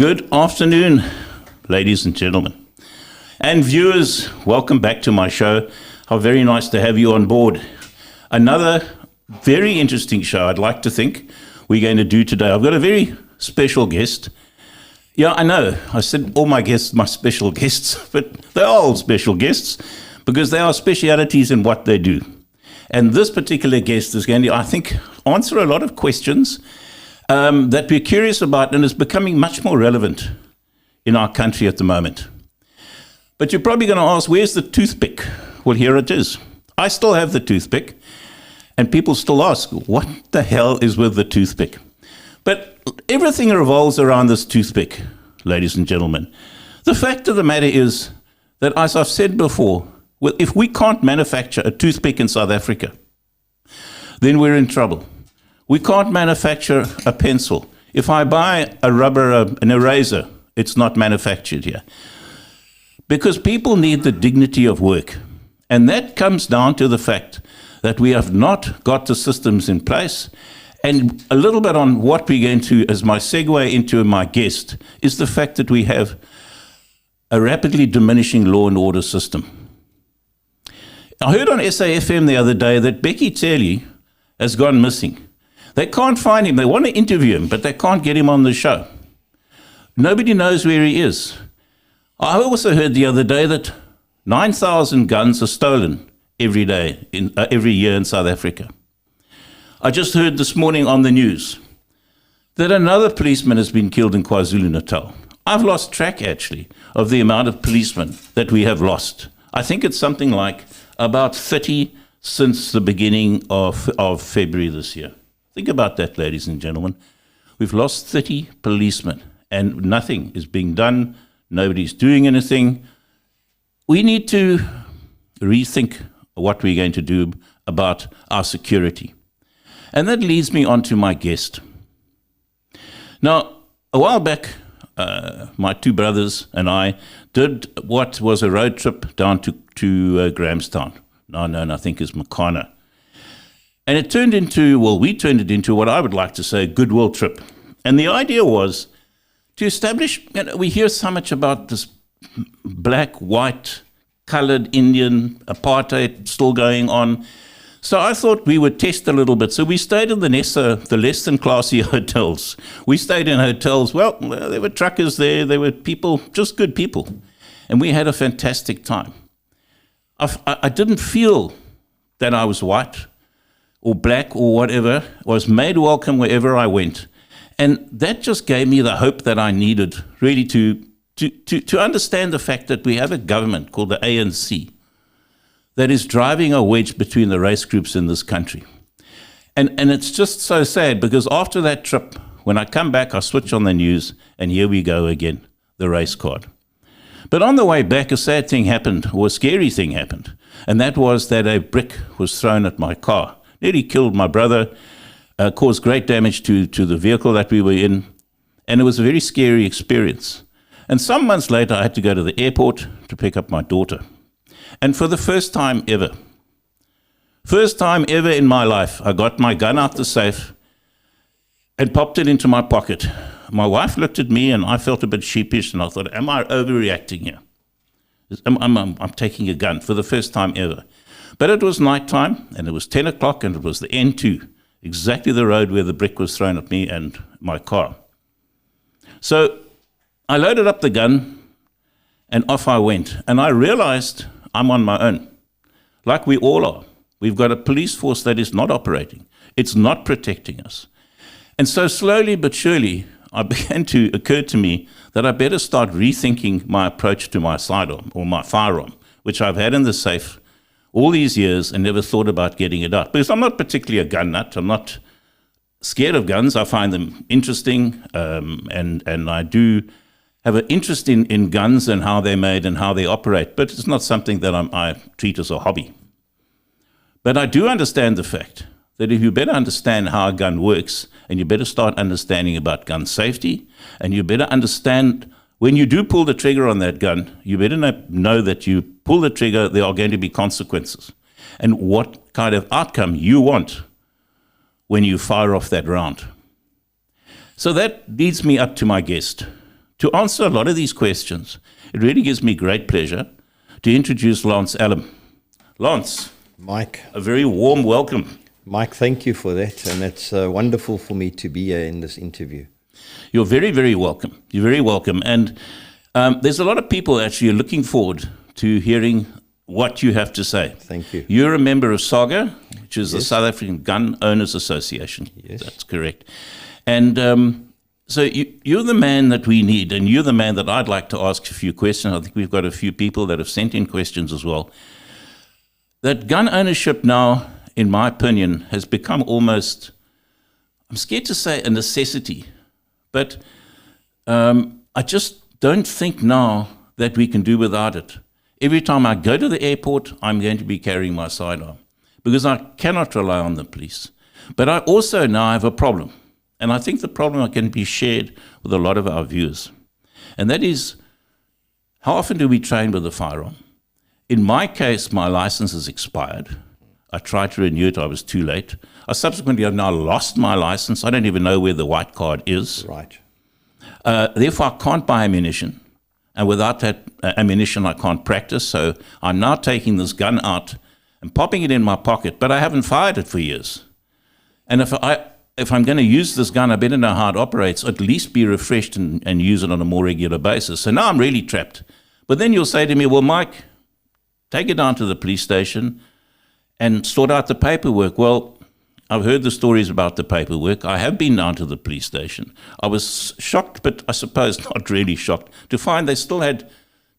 Good afternoon, ladies and gentlemen. And viewers, welcome back to my show. How very nice to have you on board. Another very interesting show, I'd like to think, we're going to do today. I've got a very special guest. Yeah, I know, I said all my guests, my special guests, but they're all special guests because they are specialities in what they do. And this particular guest is going to, I think, answer a lot of questions that we're curious about and is becoming much more relevant in our country at the moment. But you're probably going to ask, where's the toothpick? Well, here it is. I still have the toothpick, and people still ask, what the hell is with the toothpick? But everything revolves around this toothpick, ladies and gentlemen. The fact of the matter is that, as I've said before, well, if we can't manufacture a toothpick in South Africa, then we're in trouble. We can't manufacture a pencil. If I buy a rubber, an eraser, it's not manufactured here. Because people need the dignity of work. And that comes down to the fact that we have not got the systems in place. And a little bit on what we're going to, as my segue into my guest, is the fact that we have a rapidly diminishing law and order system. I heard on SAFM the other day that Becky Tselly has gone missing. They can't find him. They want to interview him, but they can't get him on the show. Nobody knows where he is. I also heard the other day that 9,000 guns are stolen every day, every year in South Africa. I just heard this morning on the news that another policeman has been killed in KwaZulu-Natal. I've lost track, actually, of the amount of policemen that we have lost. I think it's something like about 30 since the beginning of February this year. Think about that, ladies and gentlemen. We've lost 30 policemen, and nothing is being done. Nobody's doing anything. We need to rethink what we're going to do about our security. And that leads me on to my guest. Now, a while back, my two brothers and I did what was a road trip down to Grahamstown, now known, I think, as Makana. And it turned into, well, we turned it into what I would like to say a goodwill trip. And the idea was to establish, we hear so much about this black, white, colored Indian apartheid still going on. So I thought we would test a little bit. So we stayed in the less than classy hotels. We stayed in hotels, well, there were truckers there were people, just good people. And we had a fantastic time. I didn't feel that I was white or black or whatever. I was made welcome wherever I went. And that just gave me the hope that I needed, really, to understand the fact that we have a government called the ANC that is driving a wedge between the race groups in this country. And it's just so sad, because after that trip, when I come back, I switch on the news, and here we go again, the race card. But on the way back, a sad thing happened, or a scary thing happened, and that was that a brick was thrown at my car. Nearly killed my brother, caused great damage to the vehicle that we were in, and it was a very scary experience. And some months later, I had to go to the airport to pick up my daughter. And for the first time ever in my life, I got my gun out the safe and popped it into my pocket. My wife looked at me, and I felt a bit sheepish, and I thought, am I overreacting here? I'm taking a gun for the first time ever. But it was nighttime, and it was 10 o'clock, and it was the N2, exactly the road where the brick was thrown at me and my car. So I loaded up the gun, and off I went. And I realized I'm on my own, like we all are. We've got a police force that is not operating. It's not protecting us. And so slowly but surely, it began to occur to me that I better start rethinking my approach to my sidearm, or my firearm, which I've had in the safe all these years and never thought about getting it out. Because I'm not particularly a gun nut. I'm not scared of guns. I find them interesting, and I do have an interest in guns and how they're made and how they operate, but it's not something that I treat as a hobby. But I do understand the fact that if you better understand how a gun works, and you better start understanding about gun safety, and you better understand when you do pull the trigger on that gun, you better know that you pull the trigger, there are going to be consequences, and what kind of outcome you want when you fire off that round. So that leads me up to my guest, to answer a lot of these questions, it really gives me great pleasure to introduce Lance Allam. Lance, Mike. a very warm welcome. Mike, thank you for that, and it's wonderful for me to be here in this interview. You're very, very welcome. You're very welcome. And there's a lot of people actually looking forward to hearing what you have to say. Thank you. You're a member of SAGA, which is the Yes. South African Gun Owners Association. Yes. That's correct. And so you're the man that we need, and you're the man that I'd like to ask a few questions. I think we've got a few people that have sent in questions as well. That gun ownership now, in my opinion, has become almost, I'm scared to say a necessity, but I just don't think now that we can do without it. Every time I go to the airport, I'm going to be carrying my sidearm because I cannot rely on the police. But I also now have a problem, and I think the problem can be shared with a lot of our viewers, and that is, how often do we train with a firearm? In my case, my license has expired. I tried to renew it, I was too late. I subsequently have now lost my license. I don't even know where the white card is. Right. Therefore, I can't buy ammunition. And without that ammunition, I can't practice. So I'm now taking this gun out and popping it in my pocket, but I haven't fired it for years. And if I'm going to use this gun, I better know how it operates, at least be refreshed and use it on a more regular basis. So now I'm really trapped. But then you'll say to me, well, Mike, take it down to the police station and sort out the paperwork. Well, I've heard the stories about the paperwork. I have been down to the police station. I was shocked, but I suppose not really shocked, to find they still had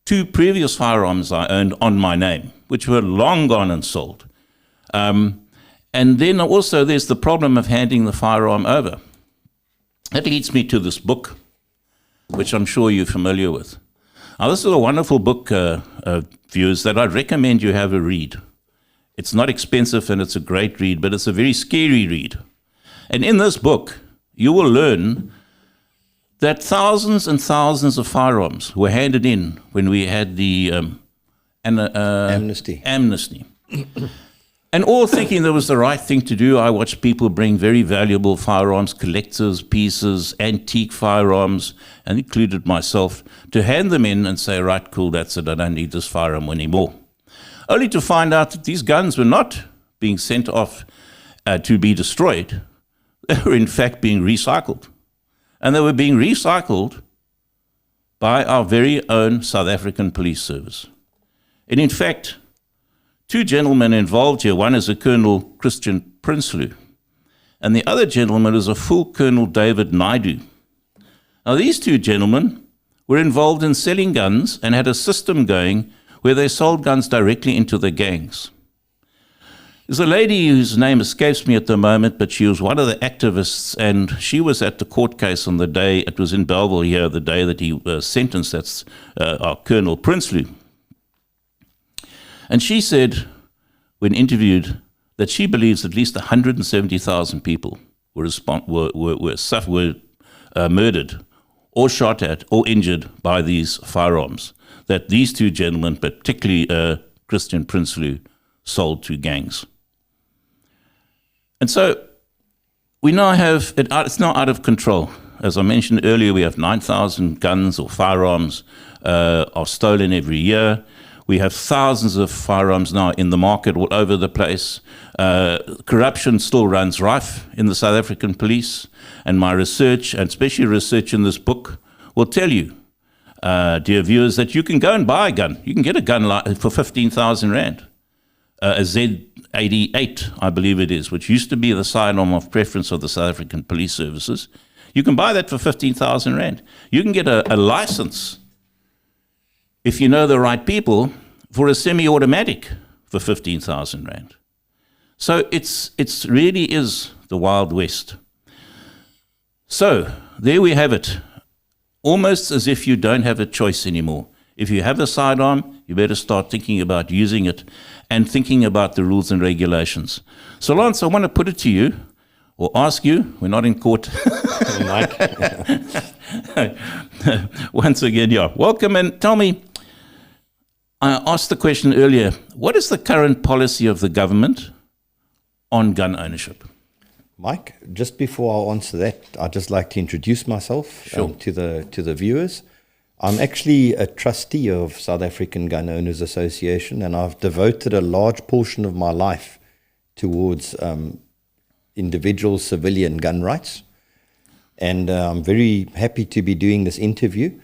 2 previous firearms I owned on my name, which were long gone and sold. And then also there's the problem of handing the firearm over. That leads me to this book, which I'm sure you're familiar with. Now, this is a wonderful book, viewers, that I recommend you have a read. It's not expensive and it's a great read, but it's a very scary read. And in this book, you will learn that thousands and thousands of firearms were handed in when we had the Amnesty. And all thinking that was the right thing to do. I watched people bring very valuable firearms, collector's pieces, antique firearms, and included myself, to hand them in and say, right, cool, that's it, I don't need this firearm anymore. Only to find out that these guns were not being sent off to be destroyed. They were in fact being recycled. And they were being recycled by our very own South African Police Service. And in fact, 2 gentlemen involved here. One is a Colonel Christian Prinsloo, and the other gentleman is a full Colonel David Naidu. Now, these 2 gentlemen were involved in selling guns and had a system going where they sold guns directly into the gangs. There's a lady whose name escapes me at the moment, but she was one of the activists, and she was at the court case on the day, it was in Belleville here, the day that he was sentenced, that's our Colonel Prinsloo. And she said, when interviewed, that she believes at least 170,000 people were murdered or shot at or injured by these firearms that these 2 gentlemen, particularly Christian Prinsloo, sold to gangs. And so we now have, it's now out of control. As I mentioned earlier, we have 9,000 guns or firearms are stolen every year. We have thousands of firearms now in the market all over the place. Corruption still runs rife in the South African police. And my research, and especially research in this book, will tell you, dear viewers, that you can go and buy a gun. You can get a gun for 15,000 Rand. A Z88, I believe it is, which used to be the sidearm of preference of the South African Police Services. You can buy that for 15,000 Rand. You can get a license, if you know the right people, for a semi-automatic for 15,000 Rand. So it's really is the Wild West. So there we have it. Almost as if you don't have a choice anymore. If you have a sidearm, you better start thinking about using it and thinking about the rules and regulations. So Lance, I want to put it to you, or ask you, we're not in court. Mike. Once again, yeah, welcome, and tell me, I asked the question earlier, what is the current policy of the government on gun ownership? Mike, just before I answer that, I'd just like to introduce myself Sure. to the viewers. I'm actually a trustee of South African Gun Owners Association, and I've devoted a large portion of my life towards individual civilian gun rights. And I'm very happy to be doing this interview.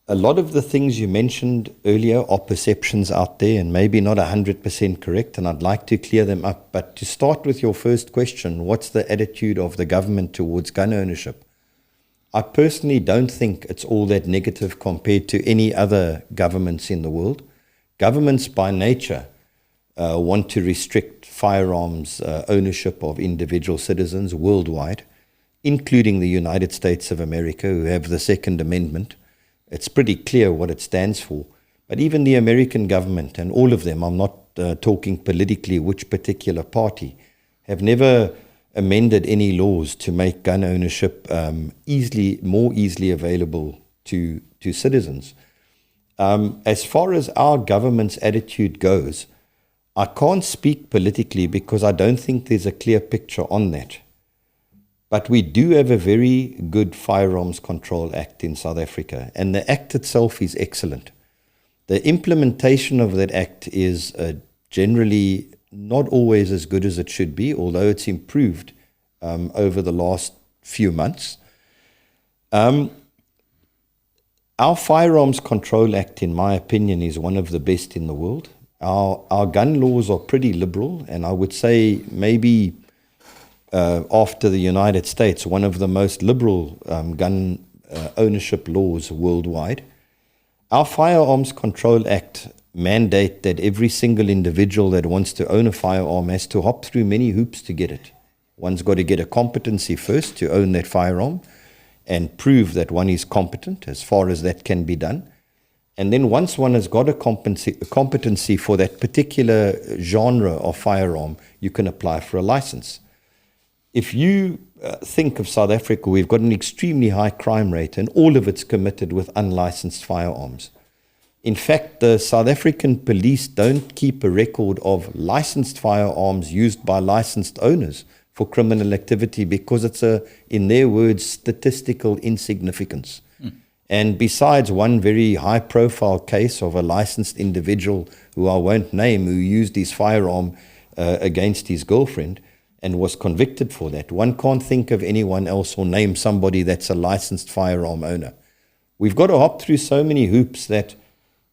A lot of the things you mentioned earlier are perceptions out there and maybe not 100% correct, and I'd like to clear them up. But to start with your first question, what's the attitude of the government towards gun ownership? I personally don't think it's all that negative compared to any other governments in the world. Governments by nature want to restrict firearms ownership of individual citizens worldwide, including the United States of America, who have the Second Amendment. It's pretty clear what it stands for. But even the American government, and all of them, I'm not talking politically which particular party, have never amended any laws to make gun ownership more easily available to citizens. As far as our government's attitude goes, I can't speak politically because I don't think there's a clear picture on that. But we do have a very good Firearms Control Act in South Africa, and the act itself is excellent. The implementation of that act is generally not always as good as it should be, although it's improved over the last few months. Our Firearms Control Act, in my opinion, is one of the best in the world. Our gun laws are pretty liberal, and I would say maybe after the United States, one of the most liberal gun ownership laws worldwide. Our Firearms Control Act mandate that every single individual that wants to own a firearm has to hop through many hoops to get it. One's got to get a competency first to own that firearm and prove that one is competent as far as that can be done. And then once one has got a competency for that particular genre of firearm, you can apply for a license. If you think of South Africa, we've got an extremely high crime rate, and all of it's committed with unlicensed firearms. In fact, the South African police don't keep a record of licensed firearms used by licensed owners for criminal activity because it's in their words, statistical insignificance. And besides one very high-profile case of a licensed individual who I won't name, who used his firearm against his girlfriend and was convicted for that, one can't think of anyone else or name somebody that's a licensed firearm owner. We've got to hop through so many hoops that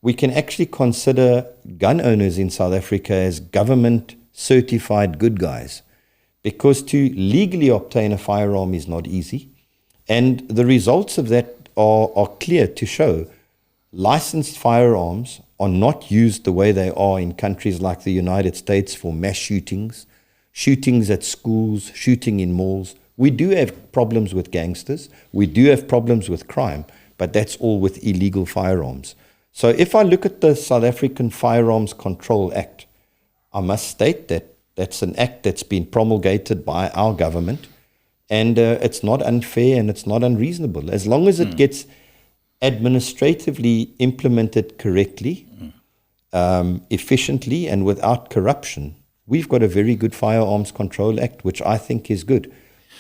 we can actually consider gun owners in South Africa as government-certified good guys, because to legally obtain a firearm is not easy. And the results of that are clear to show. Licensed firearms are not used the way they are in countries like the United States for mass shootings, shootings at schools, shooting in malls. We do have problems with gangsters. We do have problems with crime, but that's all with illegal firearms. So if I look at the South African Firearms Control Act, I must state that that's an act that's been promulgated by our government, and it's not unfair and it's not unreasonable. As long as it gets administratively implemented correctly, efficiently, and without corruption, we've got a very good Firearms Control Act, which I think is good.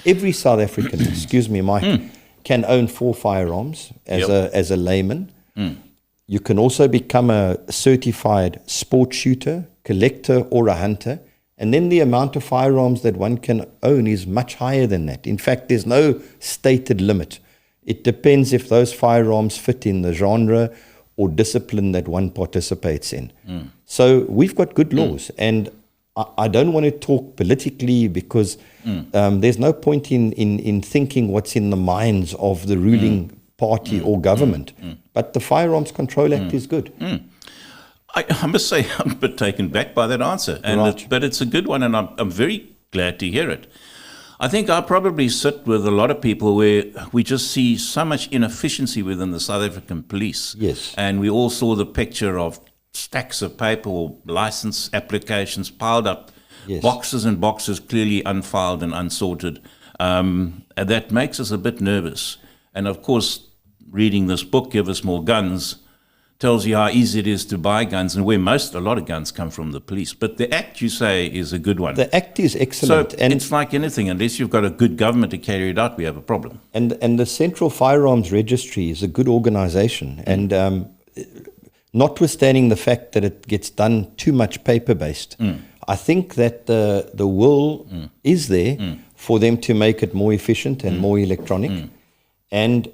Every South African, excuse me, Mike, can own 4 firearms as a layman. You can also become a certified sport shooter, collector, or a hunter. And then the amount of firearms that one can own is much higher than that. In fact, there's no stated limit. It depends if those firearms fit in the genre or discipline that one participates in. So we've got good laws. And I don't want to talk politically because there's no point in thinking what's in the minds of the ruling party or government. But the Firearms Control Act is good. I must say I'm a bit taken back by that answer, and but it's a good one, and I'm very glad to hear it. I think I probably sit with a lot of people where we just see so much inefficiency within the South African police. Yes. And we all saw the picture of stacks of paper or license applications piled up, boxes and boxes clearly unfiled and unsorted. And that makes us a bit nervous. And of course, reading this book, Give Us More Guns, tells you how easy it is to buy guns and where a lot of guns come from the police. But the Act, you say, is a good one. The Act is excellent. So it's like anything. Unless you've got a good government to carry it out, we have a problem. And the Central Firearms Registry is a good organization. And notwithstanding the fact that it gets done too much paper-based, I think that the will is there for them to make it more efficient and more electronic. And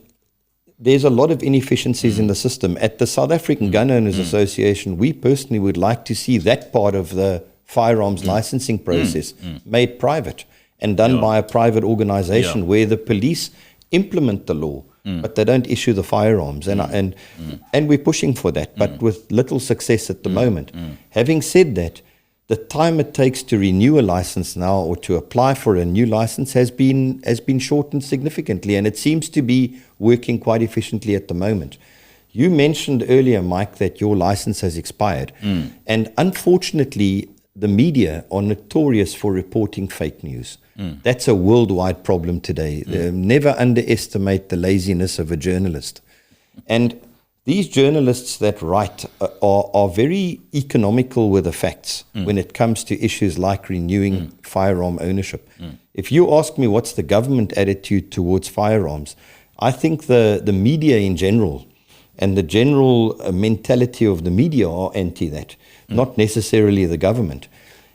there's a lot of inefficiencies in the system. At the South African Gun Owners Association, we personally would like to see that part of the firearms licensing process made private and done by a private organization where the police implement the law, but they don't issue the firearms. And we're pushing for that, but with little success at the moment. Having said that, the time it takes to renew a license now or to apply for a new license has been shortened significantly, and it seems to be working quite efficiently at the moment. You mentioned earlier, Mike, that your license has expired, and unfortunately, the media are notorious for reporting fake news. That's a worldwide problem today. Never underestimate the laziness of a journalist. And these journalists that write are very economical with the facts when it comes to issues like renewing firearm ownership. If you ask me what's the government attitude towards firearms, I think the media in general and the general mentality of the media are anti that, not necessarily the government.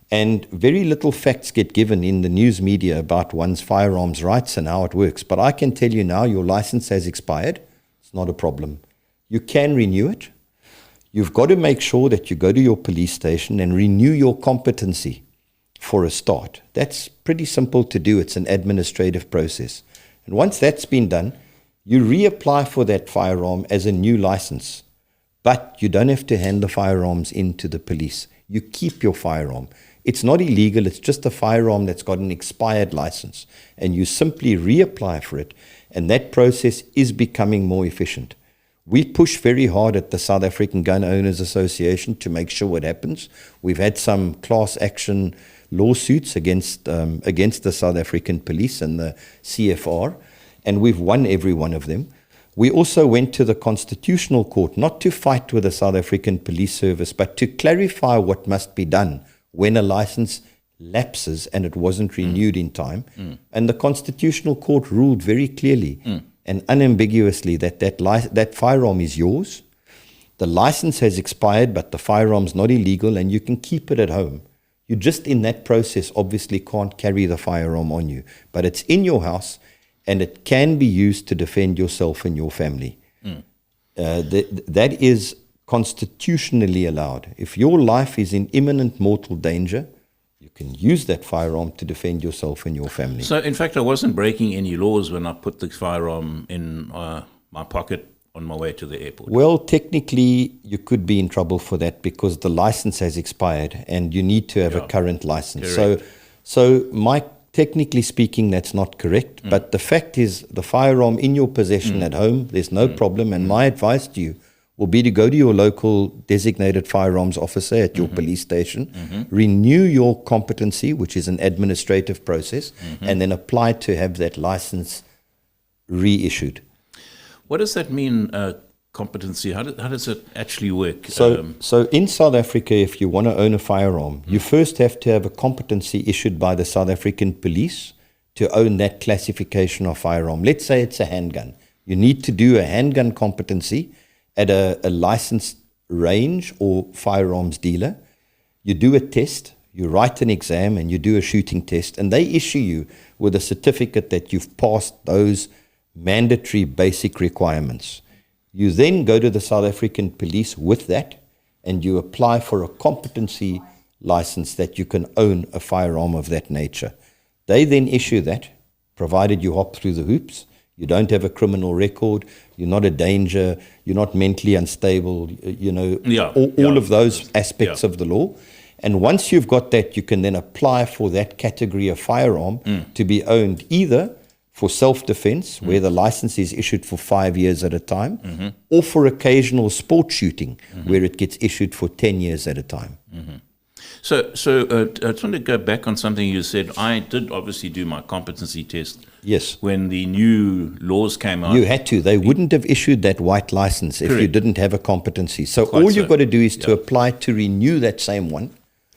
And very little facts get given in the news media about one's firearms rights and how it works. But I can tell you now, your license has expired. It's not a problem. You can renew it. You've got to make sure that you go to your police station and renew your competency for a start. That's pretty simple to do. It's an administrative process. And once that's been done, you reapply for that firearm as a new license. But you don't have to hand the firearms in to the police. You keep your firearm. It's not illegal. It's just a firearm that's got an expired license. And you simply reapply for it. And that process is becoming more efficient. We push very hard at the South African Gun Owners Association to make sure it happens. We've had some class action lawsuits against the South African police and the CFR, and we've won every one of them. We also went to the Constitutional Court, not to fight with the South African Police Service, but to clarify what must be done when a license lapses and it wasn't renewed in time. And the Constitutional Court ruled very clearly and unambiguously that firearm is yours. The license has expired, but the firearm's not illegal and you can keep it at home. You just in that process obviously can't carry the firearm on you, but it's in your house and it can be used to defend yourself and your family. That is constitutionally allowed. If your life is in imminent mortal danger, you can use that firearm to defend yourself and your family. So, in fact, I wasn't breaking any laws when I put the firearm in my pocket on my way to the airport. Well, technically, you could be in trouble for that because the license has expired and you need to have a current license. Correct. So, Mike, technically speaking, that's not correct. But the fact is, the firearm in your possession at home, there's no problem. And my advice to you will be to go to your local designated firearms officer at your police station, renew your competency, which is an administrative process, and then apply to have that license reissued. What does that mean, competency? How does it actually work? So in South Africa, if you want to own a firearm, you first have to have a competency issued by the South African police to own that classification of firearm. Let's say it's a handgun. You need to do a handgun competency at a licensed range or firearms dealer. You do a test, you write an exam, and you do a shooting test, and they issue you with a certificate that you've passed those mandatory basic requirements. You then go to the South African police with that, and you apply for a competency license that you can own a firearm of that nature. They then issue that, provided you hop through the hoops. You don't have a criminal record. You're not a danger. You're not mentally unstable. All of those aspects of the law. And once you've got that, you can then apply for that category of firearm to be owned either for self-defense, where the license is issued for 5 years at a time, or for occasional sport shooting, where it gets issued for 10 years at a time. So I just want to go back on something you said. I did obviously do my competency test Yes. when the new laws came out. You had to. They wouldn't have issued that white license if you Correct. didn't have a competency. So Quite all so. you've got to do is to apply to renew that same one.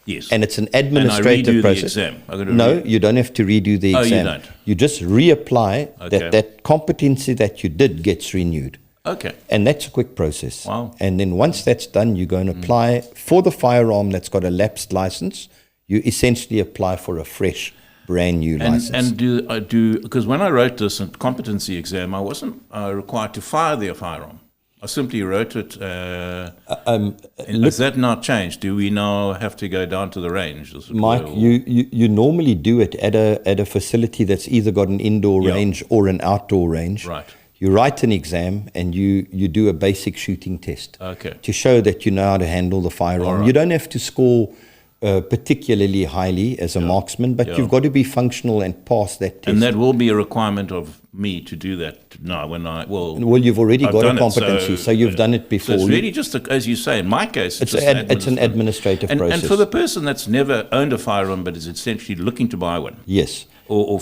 Yes. And it's an And I administrative redo process. the exam. I gotta No, you don't have to redo the Oh, you exam. don't? You just reapply. Okay. That competency that you did gets renewed. Okay. And that's a quick process. Wow. And then once that's done, you go and apply for the firearm that's got a lapsed license. You essentially apply for a fresh, brand new license. And do because when I wrote this competency exam, I wasn't required to fire their firearm. I simply wrote it. Has that not changed? Do we now have to go down to the range? Mike, you normally do it at a facility that's either got an indoor range or an outdoor range. Right. You write an exam and you do a basic shooting test to show that you know how to handle the firearm. Right. You don't have to score particularly highly as a marksman, but you've got to be functional and pass that test. And that will be a requirement of me to do that now when I Well, you've already I've got a done it, competency, so you've done it before. So it's really just, as you say, in my case, It's just an administrative process. And for the person that's never owned a firearm but is essentially looking to buy one, Yes. or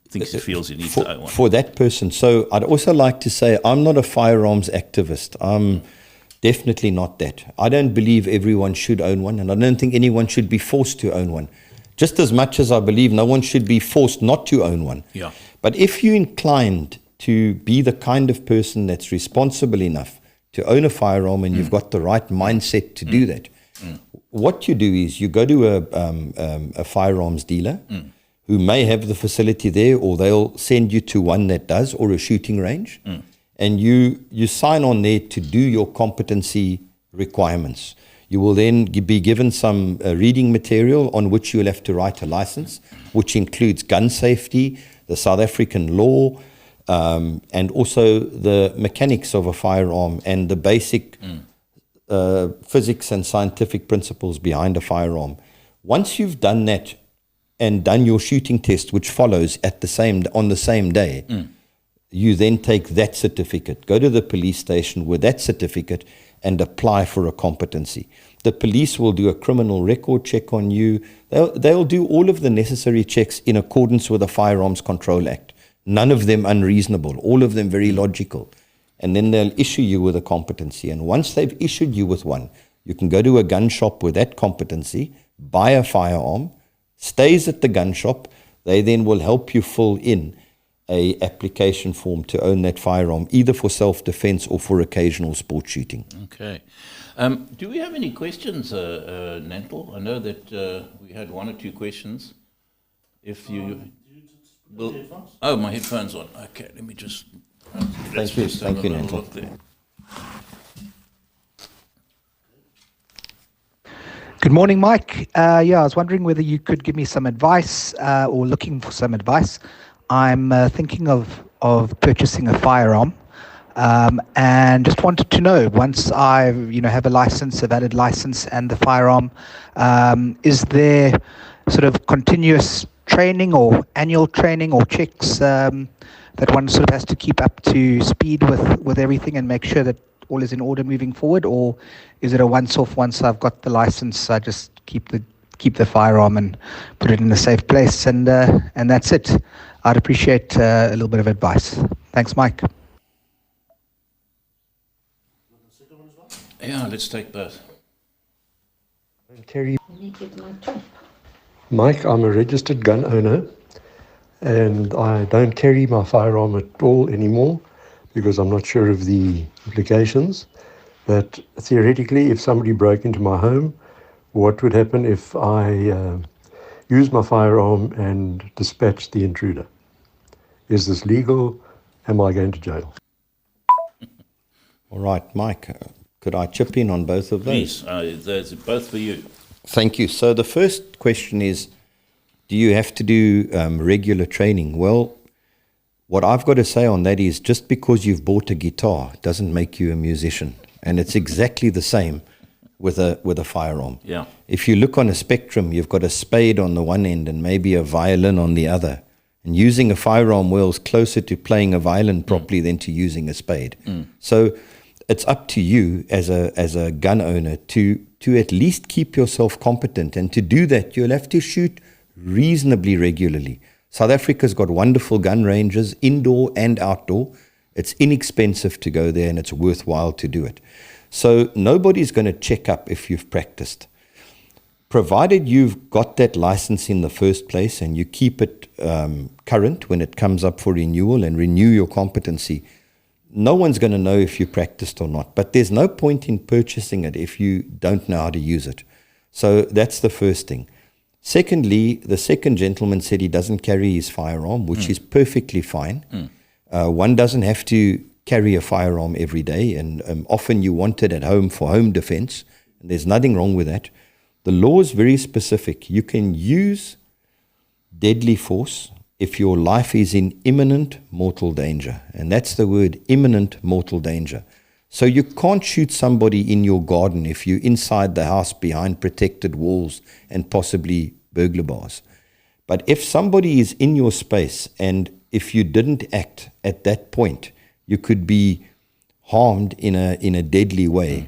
thinks he feels he needs to own one. For that person. So I'd also like to say I'm not a firearms activist. I'm definitely not that. I don't believe everyone should own one, and I don't think anyone should be forced to own one. Just as much as I believe no one should be forced not to own one. Yeah. But if you're inclined to be the kind of person that's responsible enough to own a firearm and you've got the right mindset to do that, what you do is you go to a firearms dealer who may have the facility there, or they'll send you to one that does, or a shooting range, and you sign on there to do your competency requirements. You will then be given some reading material on which you'll have to write a license, which includes gun safety, the South African law, and also the mechanics of a firearm and the basic physics and scientific principles behind a firearm. Once you've done that and done your shooting test, which follows on the same day, you then take that certificate, go to the police station with that certificate and apply for a competency. The police will do a criminal record check on you. They'll do all of the necessary checks in accordance with the Firearms Control Act. None of them unreasonable, all of them very logical. And then they'll issue you with a competency. And once they've issued you with one, you can go to a gun shop with that competency, buy a firearm, stays at the gun shop. They then will help you fill in a application form to own that firearm, either for self-defense or for occasional sport shooting. Okay. Do we have any questions, Nantel? I know that we had one or two questions. If you will, my headphones on. Okay, let me just. Thank you, Nantel. Good morning, Mike. I was wondering whether you could give me some advice or looking for some advice. I'm thinking of purchasing a firearm, and just wanted to know, once I have a license, a valid license, and the firearm, is there sort of continuous training or annual training or checks that one sort of has to keep up to speed with everything and make sure that all is in order moving forward, or is it a once-off? Once I've got the license, I just keep the firearm and put it in a safe place, and that's it. I'd appreciate a little bit of advice. Thanks, Mike. Yeah, let's take both. Terry. Mike, I'm a registered gun owner, and I don't carry my firearm at all anymore because I'm not sure of the implications. But theoretically, if somebody broke into my home, what would happen if I used my firearm and dispatched the intruder? Is this legal? Am I going to jail? All right, Mike, could I chip in on both of those? Please, those are both for you. Thank you. So the first question is, do you have to do regular training? Well, what I've got to say on that is, just because you've bought a guitar doesn't make you a musician. And it's exactly the same with a firearm. Yeah. If you look on a spectrum, you've got a spade on the one end and maybe a violin on the other. And using a firearm well is closer to playing a violin properly than to using a spade. So it's up to you as a gun owner to at least keep yourself competent. And to do that, you'll have to shoot reasonably regularly. South Africa's got wonderful gun ranges, indoor and outdoor. It's inexpensive to go there and it's worthwhile to do it. So nobody's going to check up if you've practiced. Provided you've got that license in the first place and you keep it current when it comes up for renewal and renew your competency, no one's going to know if you practiced or not. But there's no point in purchasing it if you don't know how to use it. So that's the first thing. Secondly, the second gentleman said he doesn't carry his firearm, which is perfectly fine. One doesn't have to carry a firearm every day, and often you want it at home for home defense. And there's nothing wrong with that. The law is very specific. You can use deadly force if your life is in imminent mortal danger. And that's the word, imminent mortal danger. So you can't shoot somebody in your garden if you're inside the house behind protected walls and possibly burglar bars. But if somebody is in your space and if you didn't act at that point, you could be harmed in a deadly way,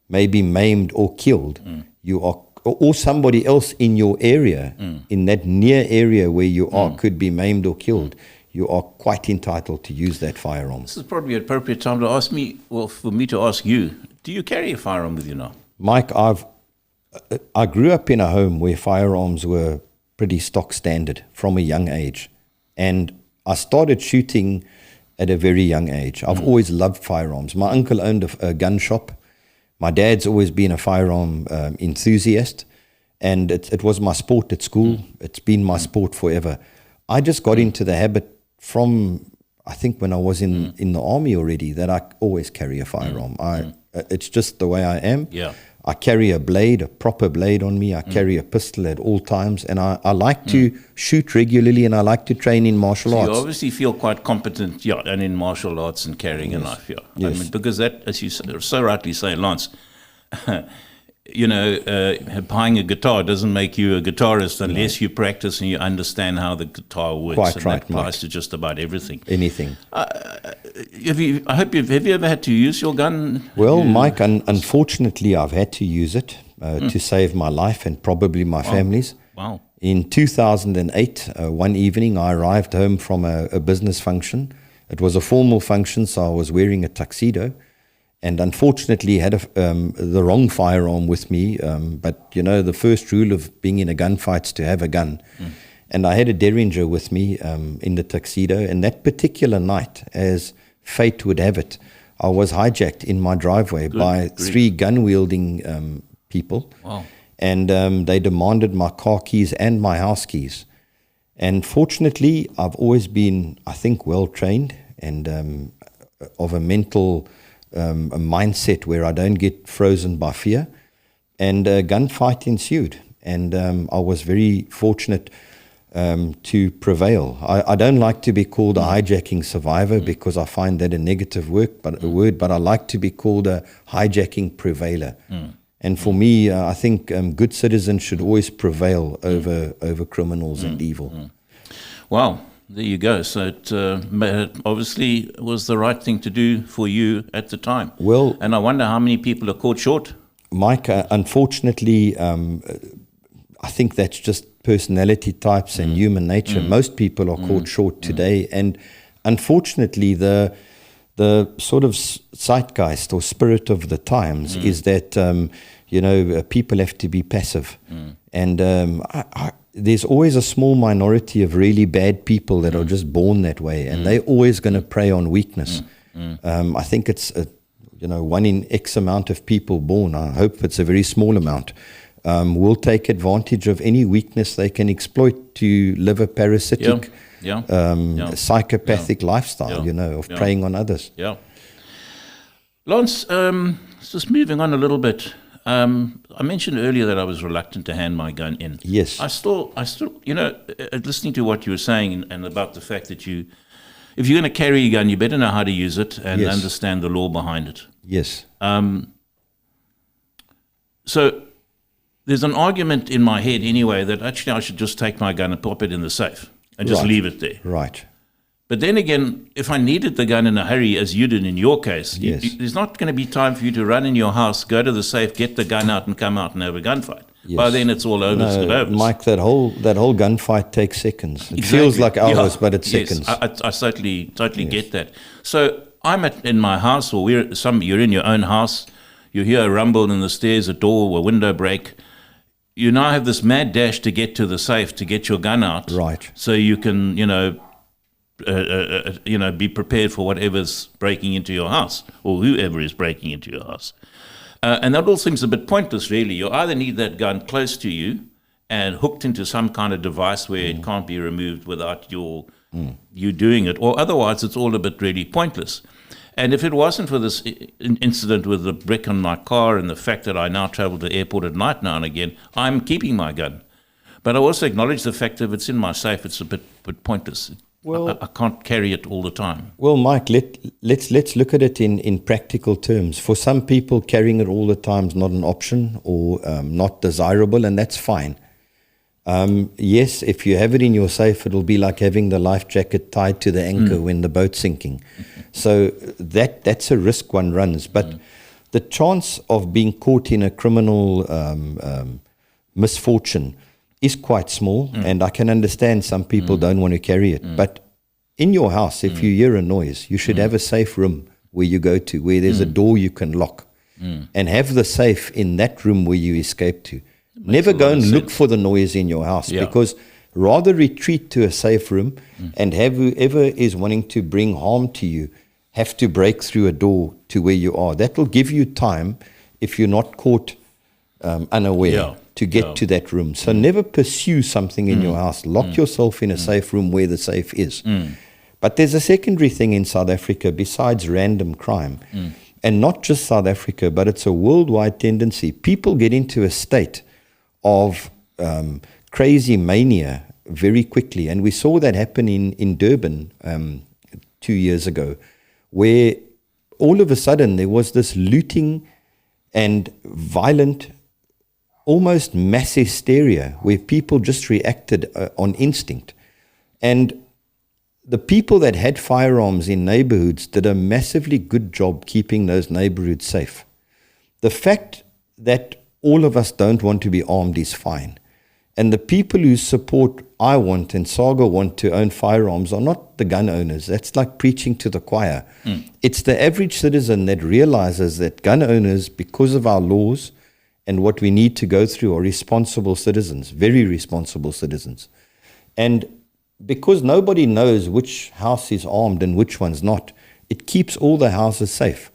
maybe maimed or killed. You are, or somebody else in your area, in that near area where you are, could be maimed or killed. You are quite entitled to use that firearm. This is probably an appropriate time to ask me, well, for me to ask you, do you carry a firearm with you now? Mike, I grew up in a home where firearms were pretty stock standard from a young age. And I started shooting at a very young age. I've always loved firearms. My uncle owned a gun shop. My dad's always been a firearm enthusiast. And it was my sport at school. It's been my sport forever. I just got into the habit from, I think, when I was in the army already, that I always carry a firearm. It's just the way I am. Yeah. I carry a blade, a proper blade on me. I carry a pistol at all times. And I like to shoot regularly, and I like to train in martial arts. You obviously feel quite competent, and in martial arts and carrying a knife, Yes. I mean, because that, as you so rightly say, Lance, buying a guitar doesn't make you a guitarist unless you practice and you understand how the guitar works. Quite and right, that applies Mike. to just about everything. Anything. Have you ever had to use your gun? Well, Mike, unfortunately, I've had to use it to save my life and probably my family's. Wow. In 2008, one evening, I arrived home from a business function. It was a formal function, so I was wearing a tuxedo. And unfortunately, had the wrong firearm with me. But, the first rule of being in a gunfight is to have a gun. And I had a Derringer with me in the tuxedo. And that particular night, as fate would have it, I was hijacked in my driveway by three gun-wielding people. Wow. And they demanded my car keys and my house keys. And fortunately, I've always been, I think, well-trained and of a mental a mindset where I don't get frozen by fear. And a gunfight ensued. And I was very fortunate to prevail. I don't like to be called a hijacking survivor because I find that a negative word, but I like to be called a hijacking prevailer. And for me, I think good citizens should always prevail over criminals and evil. Wow. There you go. So it obviously was the right thing to do for you at the time. Well, and I wonder how many people are caught short. Mike, unfortunately, I think that's just personality types and human nature. Most people are caught short today. And unfortunately, the sort of zeitgeist or spirit of the times is that, people have to be passive. And there's always a small minority of really bad people that are just born that way, and they're always going to prey on weakness. I think it's, one in X amount of people born, I hope it's a very small amount, will take advantage of any weakness they can exploit to live a parasitic, psychopathic lifestyle, of preying on others. Yeah. Lance, just moving on a little bit. I mentioned earlier that I was reluctant to hand my gun in. Yes. I still, listening to what you were saying and about the fact that if you're going to carry a gun, you better know how to use it and understand the law behind it. Yes. So there's an argument in my head anyway that actually I should just take my gun and pop it in the safe and just leave it there. Right. But then again, if I needed the gun in a hurry, as you did in your case, Yes. there's not going to be time for you to run in your house, go to the safe, get the gun out, and come out and have a gunfight. Yes. By then, it's all over. No, Mike, that whole gunfight takes seconds. It feels like hours, but it's seconds. I totally get that. So I'm in my house, or you're in your own house. You hear a rumble in the stairs, a door, or a window break. You now have this mad dash to get to the safe, to get your gun out, Right. So you can, be prepared for whatever's breaking into your house, or whoever is breaking into your house. And that all seems a bit pointless, really. You either need that gun close to you and hooked into some kind of device where it can't be removed without you doing it, or otherwise it's all a bit really pointless. And if it wasn't for this incident with the brick on my car and the fact that I now travel to the airport at night now and again, I'm keeping my gun. But I also acknowledge the fact that if it's in my safe, it's a bit pointless. Well, I can't carry it all the time. Well, Mike, let's look at it in practical terms. For some people, carrying it all the time is not an option or not desirable, and that's fine. Yes, if you have it in your safe, it'll be like having the life jacket tied to the anchor when the boat's sinking. So that's a risk one runs. But the chance of being caught in a criminal misfortune is quite small, and I can understand some people don't want to carry it. But in your house, if you hear a noise, you should have a safe room where you go to, where there's a door you can lock, and have the safe in that room where you escape to. Never go and look for the noise in your house, because rather retreat to a safe room and have whoever is wanting to bring harm to you have to break through a door to where you are. That will give you time, if you're not caught unaware, to get to that room. So never pursue something in your house. Lock yourself in a safe room where the safe is. But there's a secondary thing in South Africa besides random crime. And not just South Africa, but it's a worldwide tendency. People get into a state of crazy mania very quickly. And we saw that happen in Durban 2 years ago, where all of a sudden there was this looting and violent, almost mass hysteria, where people just reacted on instinct. And the people that had firearms in neighborhoods did a massively good job keeping those neighborhoods safe. The fact that all of us don't want to be armed is fine. And the people who support I want and SAGA want to own firearms are not the gun owners. That's like preaching to the choir. It's the average citizen that realizes that gun owners, because of our laws and what we need to go through, are responsible citizens, very responsible citizens. And because nobody knows which house is armed and which one's not, it keeps all the houses safe.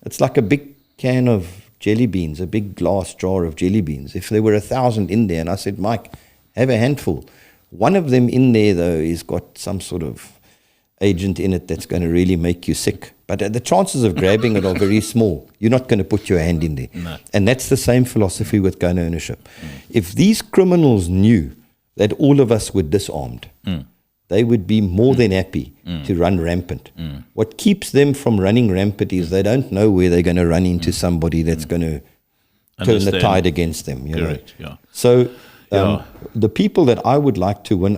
It's like a big can of jelly beans, a big glass jar of jelly beans. If there were 1,000 in there, and I said, Mike, have a handful. One of them in there, though, is got some sort of agent in it that's going to really make you sick. But the chances of grabbing it are very small. You're not going to put your hand in there. No. And that's the same philosophy with gun ownership. If these criminals knew that all of us were disarmed, they would be more than happy to run rampant. What keeps them from running rampant is they don't know where they're going to run into somebody that's going to turn the tide against them. Correct, yeah. So the people that I would like to win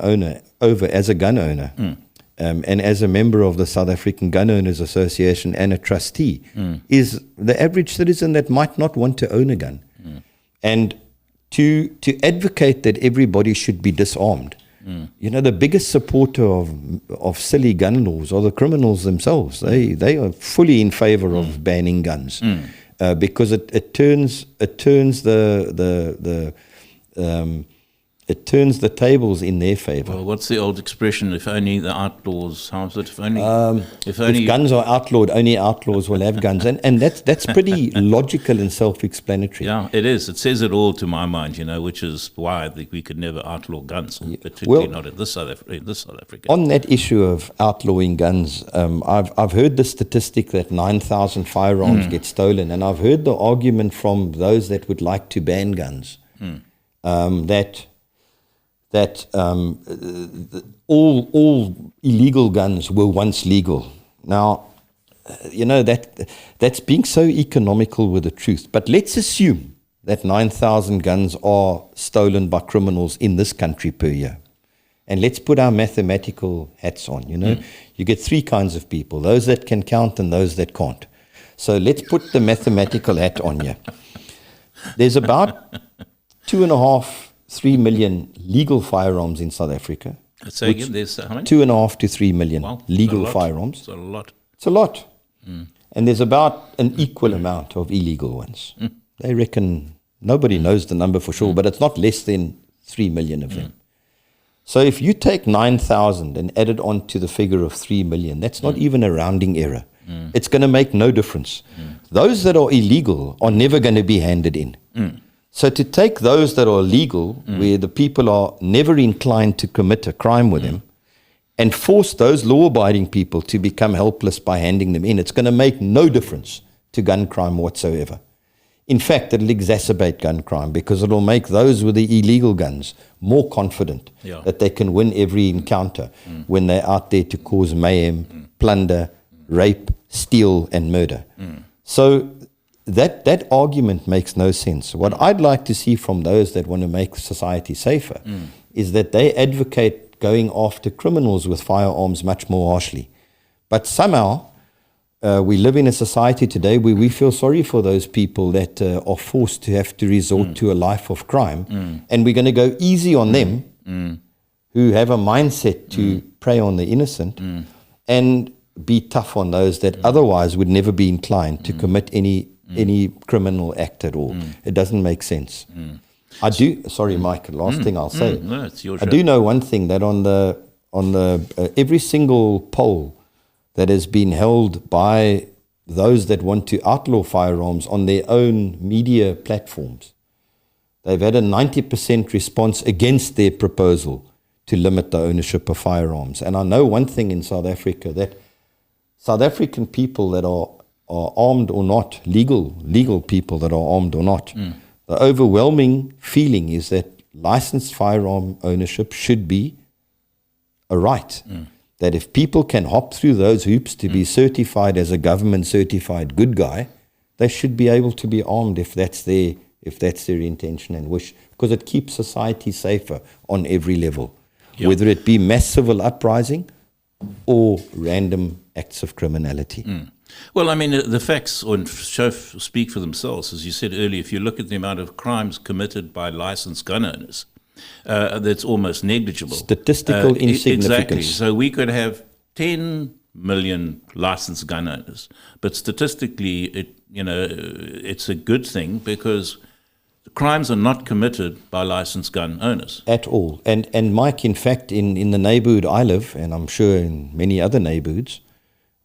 over as a gun owner, and as a member of the South African Gun Owners Association and a trustee, is the average citizen that might not want to own a gun. And to advocate that everybody should be disarmed. The biggest supporter of silly gun laws are the criminals themselves. They are fully in favor of banning guns because it turns the tables in their favor. Well, what's the old expression? If only the outlaws. How is it? If If guns are outlawed, only outlaws will have guns, and that's pretty logical and self-explanatory. Yeah, it is. It says it all to my mind, which is why I think we could never outlaw guns, particularly not in this South Africa. On that issue of outlawing guns, I've heard the statistic that 9,000 firearms get stolen, and I've heard the argument from those that would like to ban guns that all illegal guns were once legal. Now, that's being so economical with the truth. But let's assume that 9,000 guns are stolen by criminals in this country per year. And let's put our mathematical hats on, you know. You get three kinds of people, those that can count and those that can't. So let's put the mathematical hat on here. There's about 2.5, 3 million legal firearms in South Africa. Say again, there's how many? 2.5 to 3 million Wow, legal a lot. firearms. It's a lot. It's a lot. And there's about an equal amount of illegal ones. They reckon, nobody knows the number for sure, but it's not less than 3 million of them. So if you take 9,000 and add it on to the figure of 3 million, that's not even a rounding error. It's going to make no difference. Those that are illegal are never going to be handed in. So to take those that are legal, where the people are never inclined to commit a crime with them, and force those law-abiding people to become helpless by handing them in, it's going to make no difference to gun crime whatsoever. In fact, it'll exacerbate gun crime because it'll make those with the illegal guns more confident that they can win every encounter when they're out there to cause mayhem, plunder, rape, steal, and murder. So that argument makes no sense. What I'd like to see from those that want to make society safer is that they advocate going after criminals with firearms much more harshly. But somehow, we live in a society today where we feel sorry for those people that are forced to have to resort to a life of crime. And we're going to go easy on them who have a mindset to prey on the innocent and be tough on those that otherwise would never be inclined to commit any criminal act at all. It doesn't make sense. I do. Sorry, Mike. Last thing I'll say. No, it's your I show. do know one thing, that on the every single poll that has been held by those that want to outlaw firearms on their own media platforms, they've had a 90% response against their proposal to limit the ownership of firearms. And I know one thing in South Africa, that South African people that are armed or not, legal people that are armed or not, the overwhelming feeling is that licensed firearm ownership should be a right. That if people can hop through those hoops to be certified as a government certified good guy, they should be able to be armed if that's their intention and wish, because it keeps society safer on every level, whether it be mass civil uprising or random acts of criminality. Well, I mean, the facts speak for themselves. As you said earlier, if you look at the amount of crimes committed by licensed gun owners, that's almost negligible. Statistical insignificance. Exactly. So we could have 10 million licensed gun owners, but statistically, it's a good thing because the crimes are not committed by licensed gun owners. At all. And Mike, in fact, in the neighborhood I live, and I'm sure in many other neighborhoods,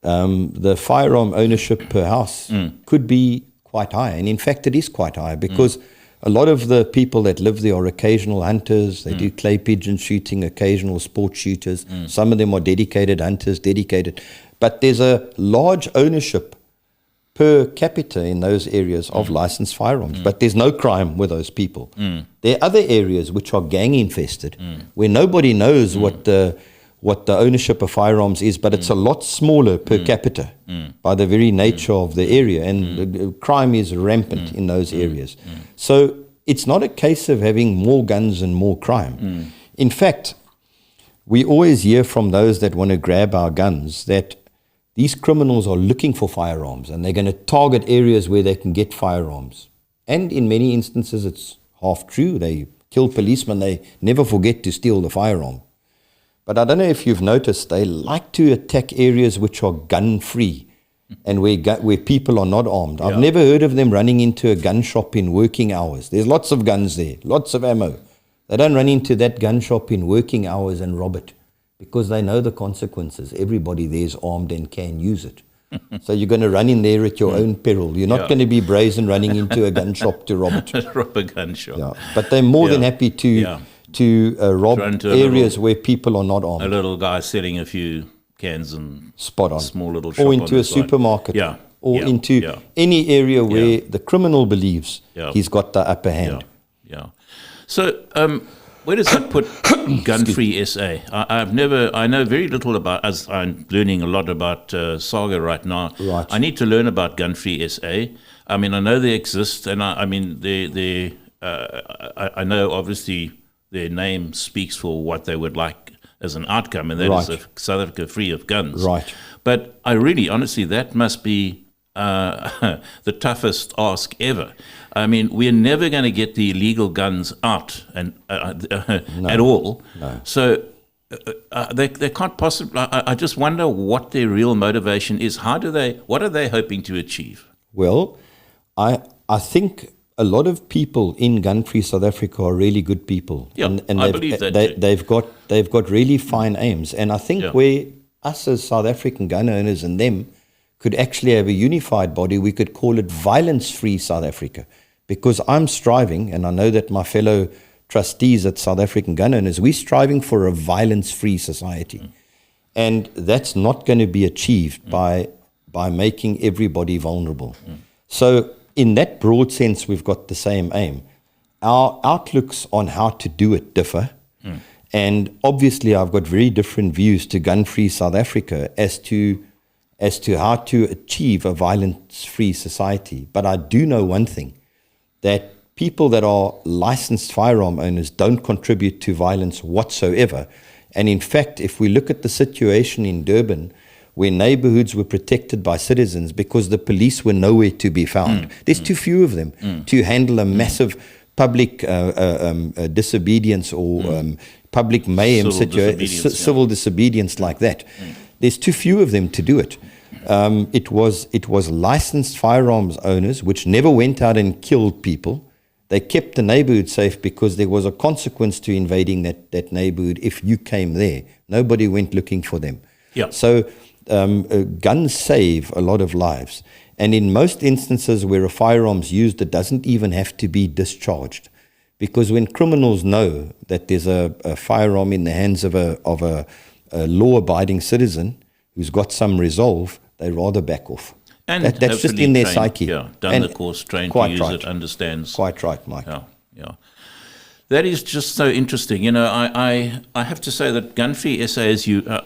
the firearm ownership per house could be quite high. And in fact, it is quite high because a lot of the people that live there are occasional hunters. They do clay pigeon shooting, occasional sport shooters. Some of them are dedicated hunters, But there's a large ownership per capita in those areas of licensed firearms. But there's no crime with those people. There are other areas which are gang infested, where nobody knows what the ownership of firearms is, but it's a lot smaller per capita by the very nature of the area, and the crime is rampant in those areas. So it's not a case of having more guns and more crime. In fact, we always hear from those that want to grab our guns that these criminals are looking for firearms and they're going to target areas where they can get firearms. And in many instances, it's half true. They kill policemen, they never forget to steal the firearm. But I don't know if you've noticed, they like to attack areas which are gun-free and where people are not armed. I've never heard of them running into a gun shop in working hours. There's lots of guns there, lots of ammo. They don't run into that gun shop in working hours and rob it because they know the consequences. Everybody there is armed and can use it. So you're going to run in there at your own peril. You're not going to be brazen running into a gun shop to rob it. Rob a gun shop. Yeah. But they're more than happy to rob areas where people are not armed. A little guy selling a few cans and spot on. A small little shop or into on a supermarket. Or into any area where the criminal believes he's got the upper hand. So where does that put Gun-Free SA? I know very little about, as I'm learning a lot about SAGA right now. Right. I need to learn about Gun-Free SA. I mean, I know they exist, and I mean, I know obviously their name speaks for what they would like as an outcome, and that is Right. South Africa free of guns. Right. But I really, honestly, that must be the toughest ask ever. I mean, we're never going to get the illegal guns out and at all. No. So they can't possibly. I just wonder what their real motivation is. What are they hoping to achieve? Well, I think a lot of people in gun-free South Africa are really good people. Yeah, I believe that too. They've got really fine aims. And I think where us as South African gun owners and them could actually have a unified body, we could call it violence-free South Africa. Because I'm striving, and I know that my fellow trustees at South African gun owners, we're striving for a violence-free society. And that's not going to be achieved by making everybody vulnerable. So in that broad sense, we've got the same aim. Our outlooks on how to do it differ. And obviously, I've got very different views to gun-free South Africa as to how to achieve a violence-free society. But I do know one thing, that people that are licensed firearm owners don't contribute to violence whatsoever. And in fact, if we look at the situation in Durban, where neighborhoods were protected by citizens because the police were nowhere to be found, there's too few of them to handle a massive public disobedience or public mayhem situation, civil disobedience like that. There's too few of them to do it. It was licensed firearms owners which never went out and killed people. They kept the neighborhood safe because there was a consequence to invading that neighborhood if you came there. Nobody went looking for them. Yeah. So guns save a lot of lives. And in most instances where a firearm's used, it doesn't even have to be discharged. Because when criminals know that there's a firearm in the hands of a law-abiding citizen who's got some resolve, they rather back off. And that's just in their trained, psyche. Yeah, done the course, trained to use it, understands. Quite right, Mike. Yeah. That is just so interesting. You know, I have to say that gun-free SA,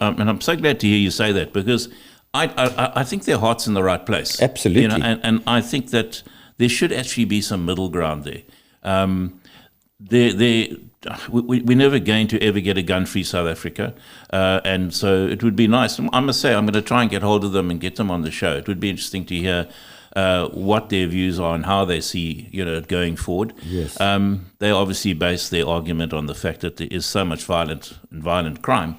and I'm so glad to hear you say that, because I think their heart's in the right place. Absolutely. You know, and I think that there should actually be some middle ground there. We're never going to ever get a gun-free South Africa, and so it would be nice. I must say, I'm going to try and get hold of them and get them on the show. It would be interesting to hear what their views are and how they see, it going forward. Yes. They obviously base their argument on the fact that there is so much violent crime.